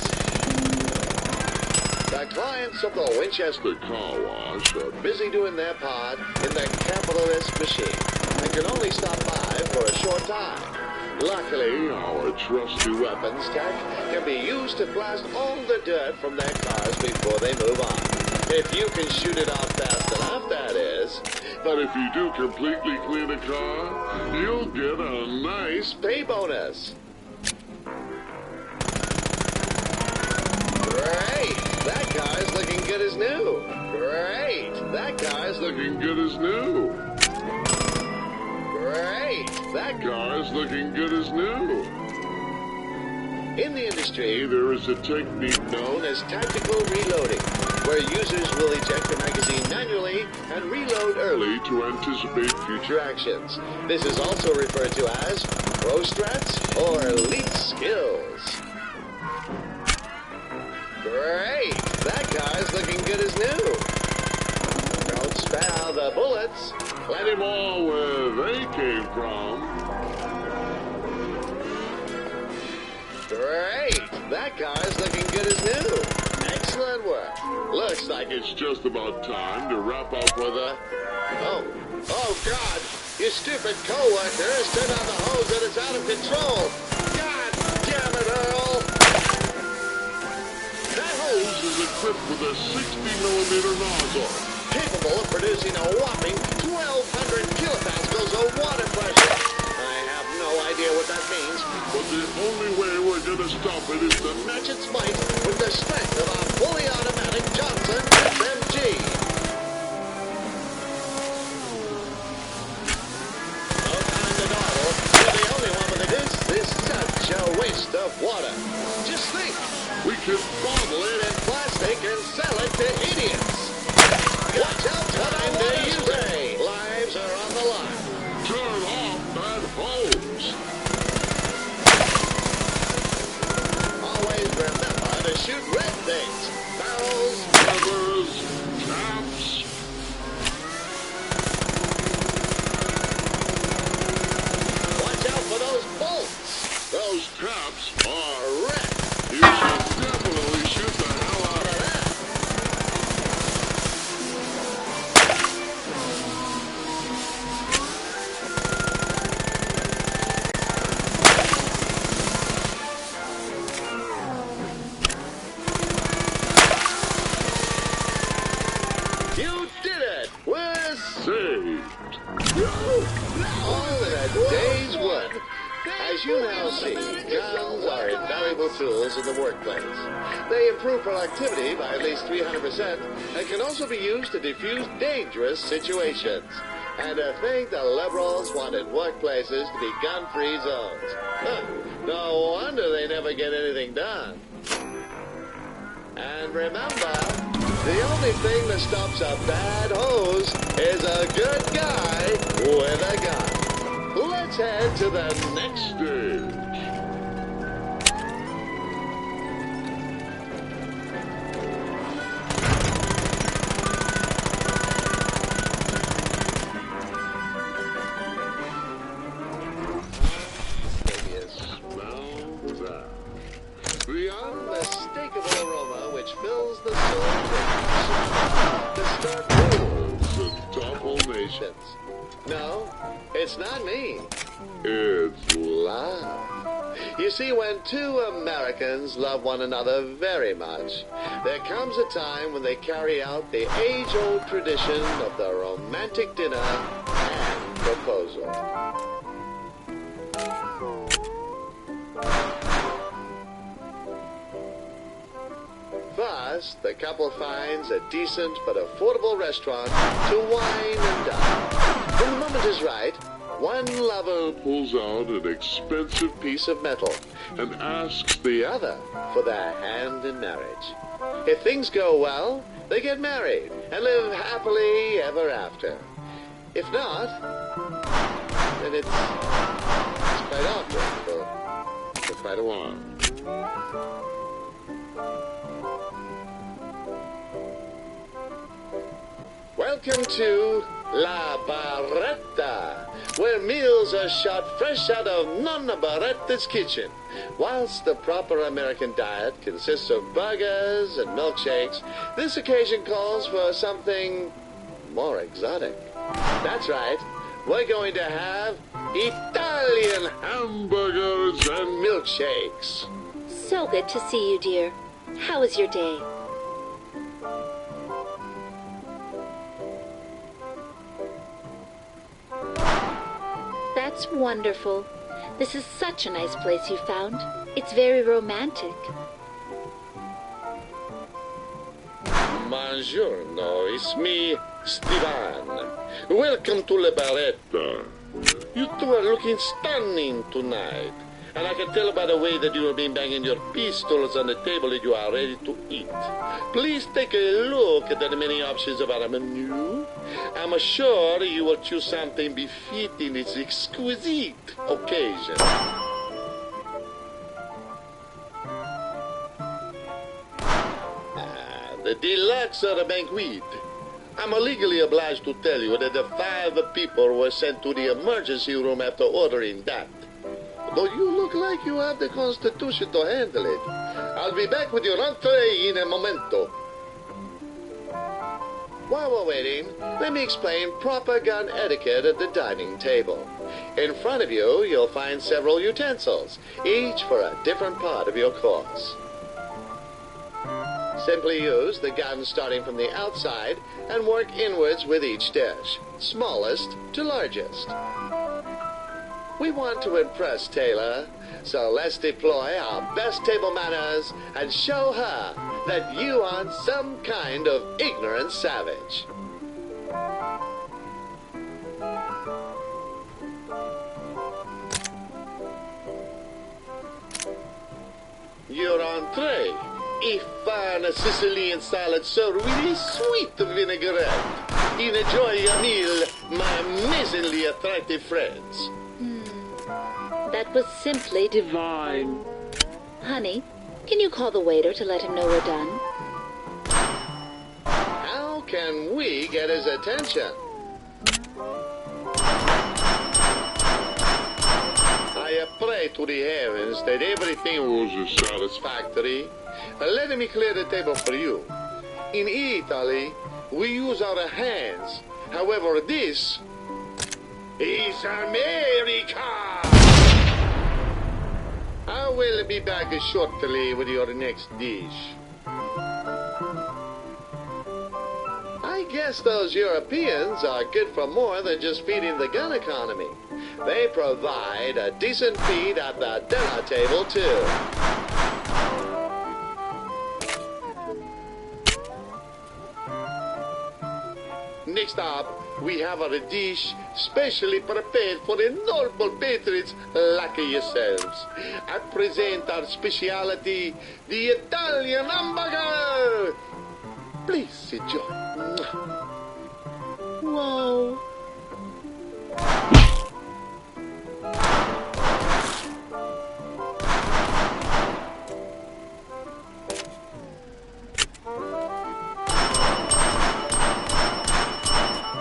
The clients of the Winchester car wash. busy doing their part in the capitalist machine and can only stop by for a short time. Luckily, our trusty weapons tech can be used to blast all the dirt from their cars before they move on. If you can shoot it off fast enough, that is. But if you do completely clean a car, you'll get a nice... Pay bonus. Great! That car's looking good as new. Great! That car's looking Looking good as new. great! That Car is looking good as new. In the industry, There is a technique known as tactical reloading, where users will eject the magazine manually and reload early to anticipate future... future actions. This is also referred to as pro strats or elite skills. Great! That car's looking good as new. Don't spare the bullets. Plenty more where they came from. Great! That car's looking good as new. Excellent work. Looks like It's just about time to wrap up with a... Oh God! You stupid co-workers! Turn on the hose and it's out of control! God damn it, Earl! That hose is equipped with a 60mm nozzle. Capable of producing a whopping 1,200 kilopascals of water pressure! I have no idea what that means. But the only way we're gonna stop it is to... Match its might with the strength of our fully automatic Johnson SMG! No time to dawdle. You're the only one with this. This is such a waste of water. Just think, We can bottle put it. it in plastic and sell it to idiots. Watch out, time to use it. Lives are on the line. Turn off that hose. Always remember to shoot red things. Barrels. Levers, taps. Watch out for those bolts. Those taps are... Red. You should definitely shoot the hell out of that. You did it. We're Saved. all in a day's work. As you now see, guns are invaluable tools in the workplace. They improve productivity by at least 300% and can also be used to defuse dangerous situations. And to think the liberals wanted workplaces to be gun-free zones. Huh. No wonder they never get anything done. And remember, the only thing that stops a bad hose is a good guy with a gun. Let's head to the next Stage. Smell that. The unmistakable aroma which fills the soul. The start unmistakable topple patience. No, it's not me. It's Love. You see, when two Americans love one another very much, there comes a time when they carry out the age-old tradition of the romantic dinner and proposal. First, the couple finds a decent but affordable restaurant to wine and dine. When the moment is right, one lover pulls out an expensive piece of metal and asks the other for their hand in marriage. If things go well, they get married and live happily ever after. If not, then it's quite awkward for quite a while. Welcome to La Barretta, where meals are shot fresh out of Nonna Barretta's kitchen. Whilst the proper American diet consists of burgers and milkshakes, this occasion calls for something more exotic. That's right, we're going to have Italian hamburgers and milkshakes. So good to see you, dear. How was your day? That's wonderful. This is such a nice place you found. It's very romantic. Buongiorno, it's me, Stevan. Welcome to La Barretta. You two are looking stunning tonight. And I can tell by the way that you have been banging your pistols on the table that you are ready to eat. Please take a look at the many options of our menu. I'm sure you will choose something befitting this exquisite occasion. The deluxe or the banquet. I'm legally obliged to tell you that the 5 people were sent to the emergency room after ordering that. Though you look like you have the constitution to handle it. I'll be back with your entree in a momento. While we're waiting, let me explain proper gun etiquette at the dining table. In front of you, you'll find several utensils, each for a different part of your course. Simply use the gun starting from the outside and work inwards with each dish, smallest to largest. We want to impress Taylor, so let's deploy our best table manners and show her that you aren't some kind of ignorant savage. Your entree, a fine Sicilian salad served with a sweet vinaigrette. Enjoy your meal, my amazingly attractive friends. That was simply divine. Honey, can you call the waiter to let him know we're done? How can we get his attention? I pray to the heavens that everything was satisfactory. Let me clear the table for you. In Italy, we use our hands. However, this is America. I will be back shortly with your next dish. I guess those Europeans are good for more than just feeding the gun economy. They provide a decent feed at the dinner table, too. Next up, we have a dish specially prepared for the noble patriots like yourselves. I present our specialty, the Italian hamburger. Please enjoy. Whoa.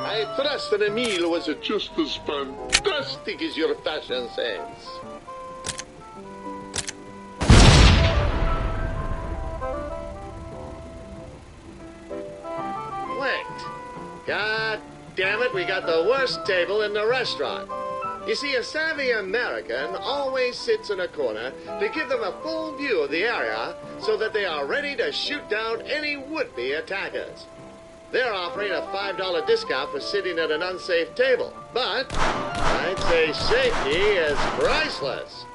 I trust the meal was just as fantastic as your fashion sense. Wait. God damn it, we got the worst table in the restaurant. You see, a savvy American always sits in a corner to give them a full view of the area so that they are ready to shoot down any would-be attackers. They're offering a $5 discount for sitting at an unsafe table, but I'd say safety is priceless.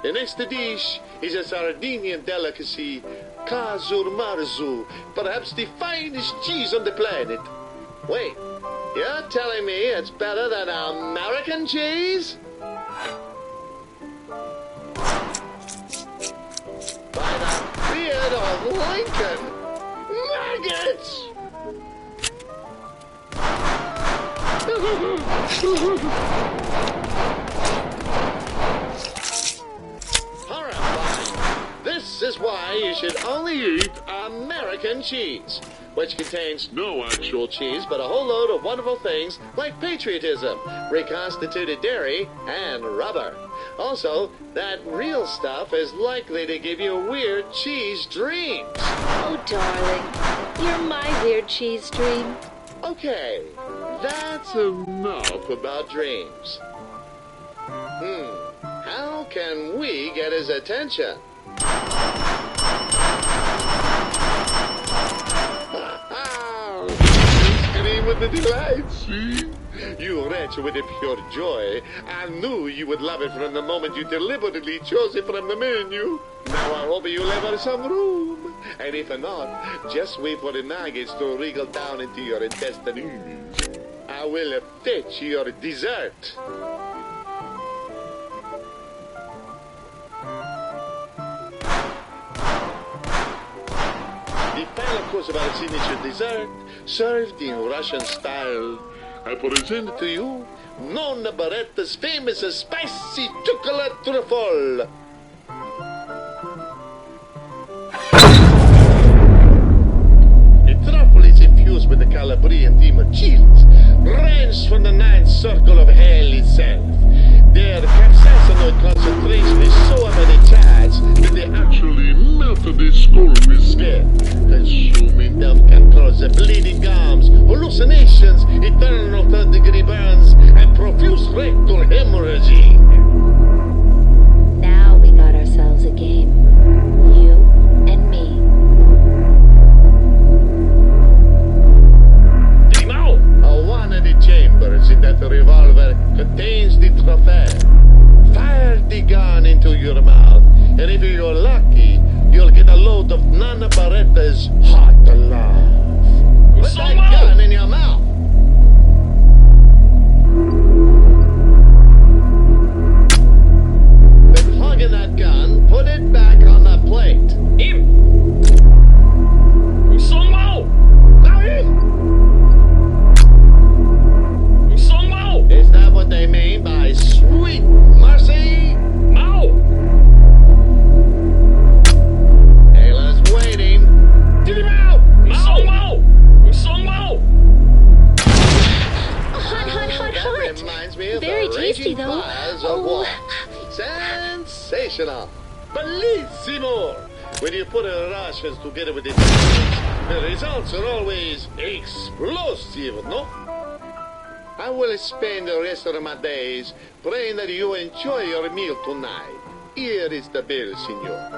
The next dish is a Sardinian delicacy, Casur Marzu, perhaps the finest cheese on the planet. Wait, you're telling me it's better than American cheese? By the beard of Lincoln, maggots! This is why you should only eat American cheese, which contains no actual cheese, but a whole load of wonderful things like patriotism, reconstituted dairy, and rubber. Also, that real stuff is likely to give you weird cheese dreams. Oh, darling, you're my weird cheese dream. Okay, that's enough about dreams. How can we get his attention? Scream with the delight, see? You wretch with a pure joy. I knew you would love it from the moment you deliberately chose it from the menu. Now I hope you'll have some room. And if not, just wait for the nuggets to wriggle down into your intestines. I will fetch your dessert. The final course of our signature dessert, served in Russian style. I present to you Nonna Baretta's famous spicy chocolate truffle. The truffle is infused with the Calabrian demon chilies, wrenched from the ninth circle of hell itself. Their capsaicinoid concentration is so unattached that they actually melted the skull with skin. Consuming them can cause the bleeding gums, hallucinations, eternal third-degree burns, and profuse rectal hemorrhaging. Now we got ourselves a game. You and me. Now, one of the chambers in that revolver contains the trophy. Fire the gun into your mouth, and if you're lucky, you'll get a load of Nonna Baretta's hot love. Put that gun in your mouth. With hugging that gun, put it back on the plate. Is that what they mean by sweet mercy? Ayla's waiting. Get him out! That reminds me of Very the tasty, raging though. fires of war. Sensational. Bellissimo! When you put Russians together with Italians, the results are always explosive, no? I will spend the rest of my days praying that you enjoy your meal tonight. Here is the bill, senor.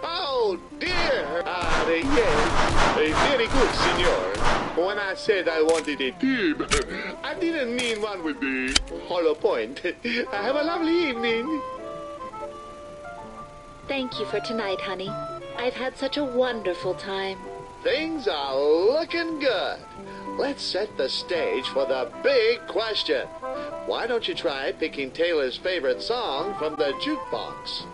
Oh, dear! Yes. Very good, senor. When I said I wanted a tip, I didn't mean one with the hollow point. Have a lovely evening. Thank you for tonight, honey. I've had such a wonderful time. Things are looking good. Let's set the stage for the big question. Why don't you try picking Taylor's favorite song from the jukebox?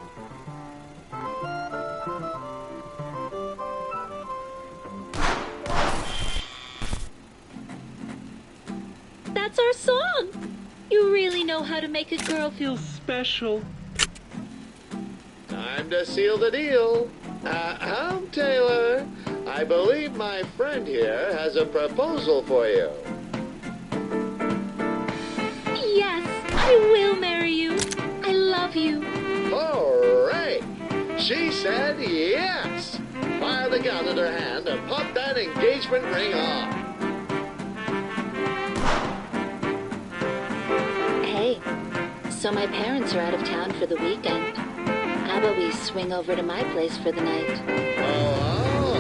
That's our song. You really know how to make a girl feel special. Time to seal the deal. Taylor. I believe my friend here has a proposal for you. Yes, I will marry you. I love you. All right. She said yes! Fire the gun in her hand and pop that engagement ring off. Hey, so my parents are out of town for the weekend. How about we swing over to my place for the night? Oh,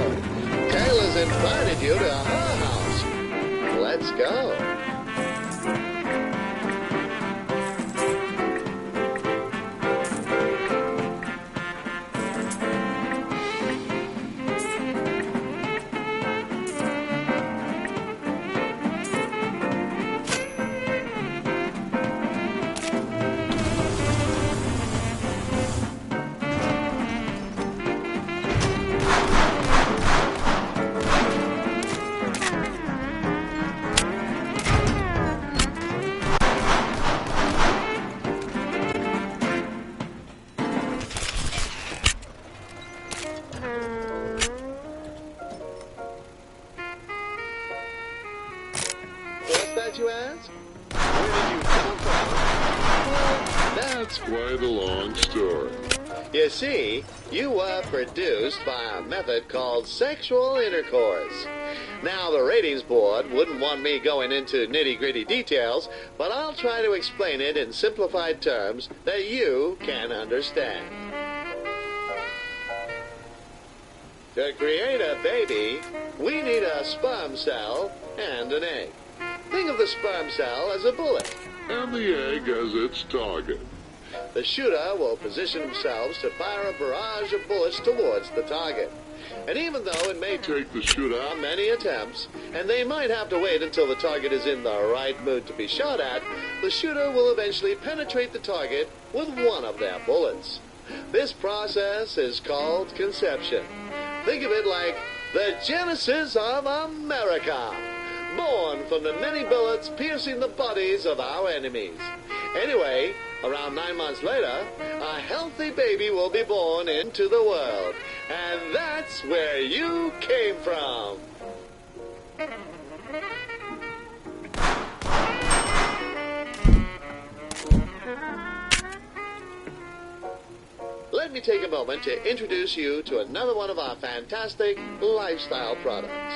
Taylor's invited you to her house. Let's go. You ask? Where did you come from? Well, that's quite a long story. You see, you were produced by a method called sexual intercourse. Now, the ratings board wouldn't want me going into nitty-gritty details, but I'll try to explain it in simplified terms that you can understand. To create a baby, we need a sperm cell and an egg. Think of the sperm cell as a bullet. And the egg as its target. The shooter will position themselves to fire a barrage of bullets towards the target. And even though it may take the shooter many attempts, and they might have to wait until the target is in the right mood to be shot at, the shooter will eventually penetrate the target with one of their bullets. This process is called conception. Think of it like the genesis of America. Born from the many bullets piercing the bodies of our enemies. Anyway, around 9 months later, a healthy baby will be born into the world. And that's where you came from. Let me take a moment to introduce you to another one of our fantastic lifestyle products.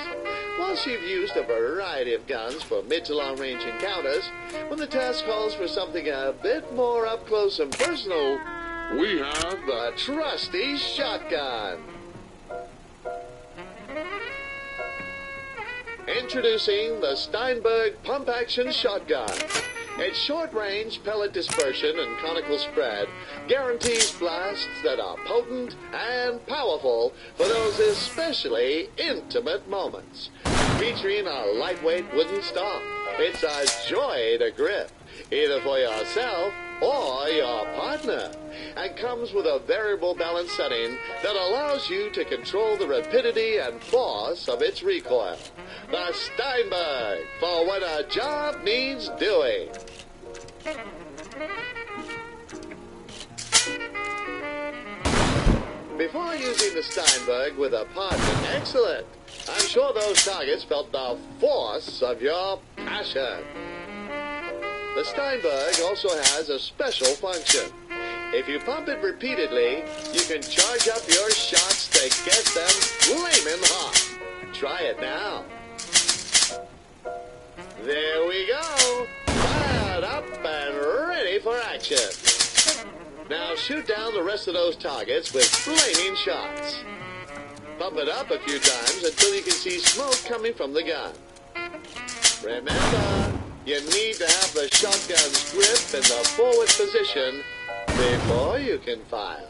Once you've used a variety of guns for mid to long range encounters, when the task calls for something a bit more up close and personal, we have the trusty shotgun. Introducing the Steinberg pump-action shotgun. Its short-range pellet dispersion and conical spread guarantees blasts that are potent and powerful for those especially intimate moments. Featuring a lightweight wooden stock, it's a joy to grip, either for yourself or your partner, and comes with a variable balance setting that allows you to control the rapidity and force of its recoil. The Steinberg, for when a job needs doing. Before using the Steinberg with a partner, excellent. I'm sure those targets felt the force of your passion. The Steinberg also has a special function. If you pump it repeatedly, you can charge up your shots to get them flaming hot. Try it now. There we go. Fired up and ready for action. Now shoot down the rest of those targets with flaming shots. Pump it up a few times until you can see smoke coming from the gun. Remember, you need to have the shotgun's grip in the forward position before you can fire.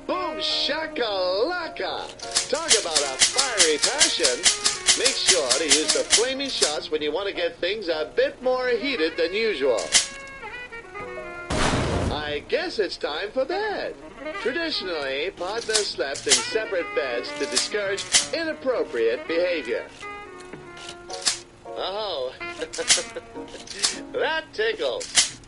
Boom shakalaka! Talk about a fiery passion. Make sure to use the flaming shots when you want to get things a bit more heated than usual. I guess it's time for bed. Traditionally, partners slept in separate beds to discourage inappropriate behavior. Oh, that tickles.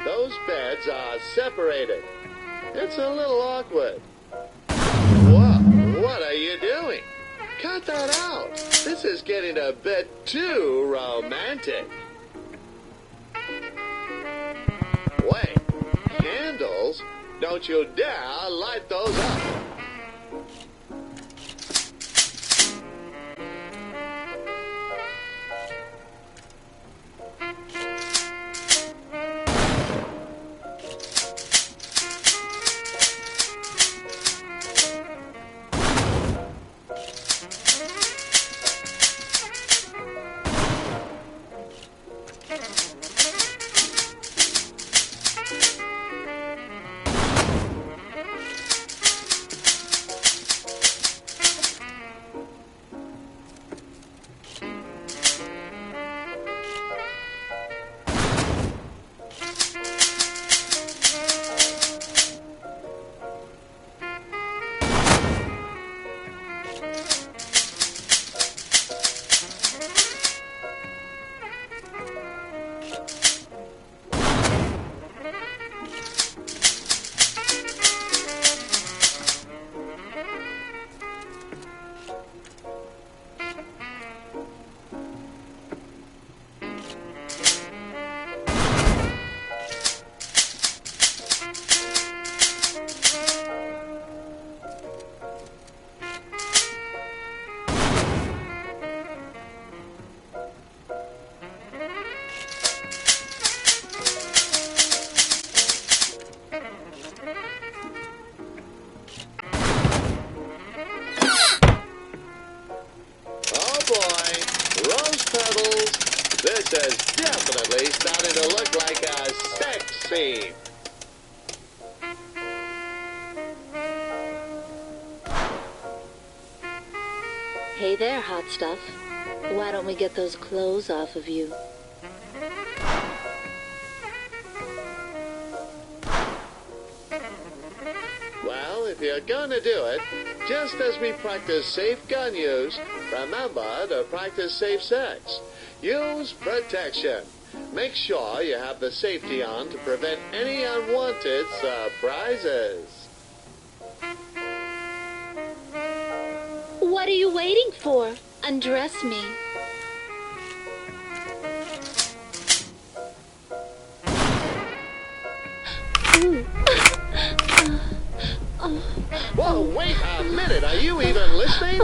Those beds are separated. It's a little awkward. Whoa, what are you doing? cut that out. This is getting a bit too romantic. Wait, candles? Don't you dare light those up. This is definitely starting to look like a sex scene. Hey there, hot stuff. Why don't we get those clothes off of you? Well, if you're gonna do it, just as we practice safe gun use, remember to practice safe sex. Use protection. Make sure you have the safety on to prevent any unwanted surprises. What are you waiting for? Undress me. Whoa, wait a minute. Are you even listening?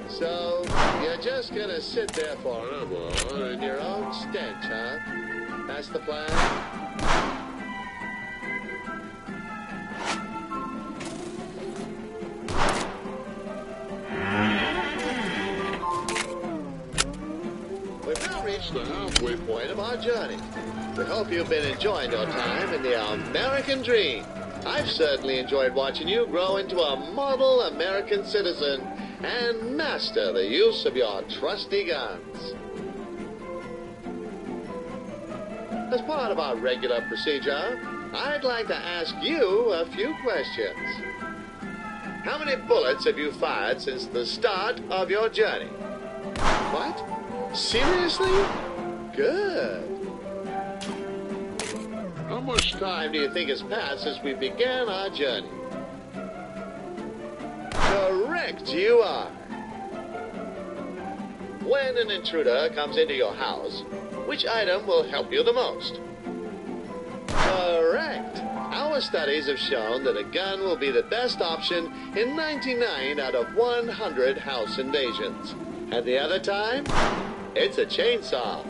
So, you're just gonna sit there forever in your own stench, huh? That's the plan? We've now reached the halfway point of our journey. We hope you've been enjoying your time in the American dream. I've certainly enjoyed watching you grow into a model American citizen and master the use of your trusty guns. As part of our regular procedure, I'd like to ask you a few questions. How many bullets have you fired since the start of your journey? What? Seriously? Good. How much time do you think has passed since we began our journey? Correct, you are. When an intruder comes into your house, which item will help you the most? Correct. Our studies have shown that a gun will be the best option in 99 out of 100 house invasions. And the other time, it's a chainsaw.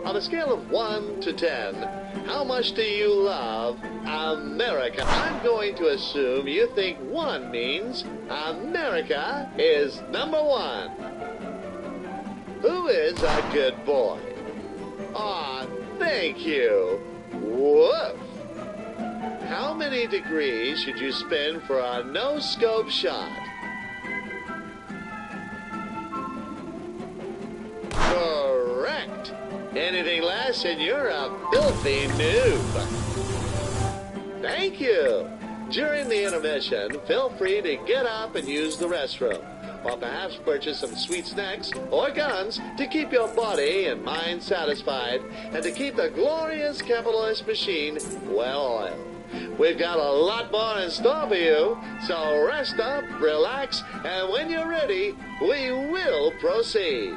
On a scale of 1 to 10, How much do you love America? I'm going to assume you think one means America is number one. Who is a good boy? Aw, thank you. Woof. How many degrees should you spend for a no-scope shot? Correct. Anything less and you're a filthy noob. Thank you. During the intermission, feel free to get up and use the restroom, or perhaps purchase some sweet snacks or guns to keep your body and mind satisfied and to keep the glorious capitalist machine well oiled. We've got a lot more in store for you, so rest up, relax, and when you're ready, we will proceed.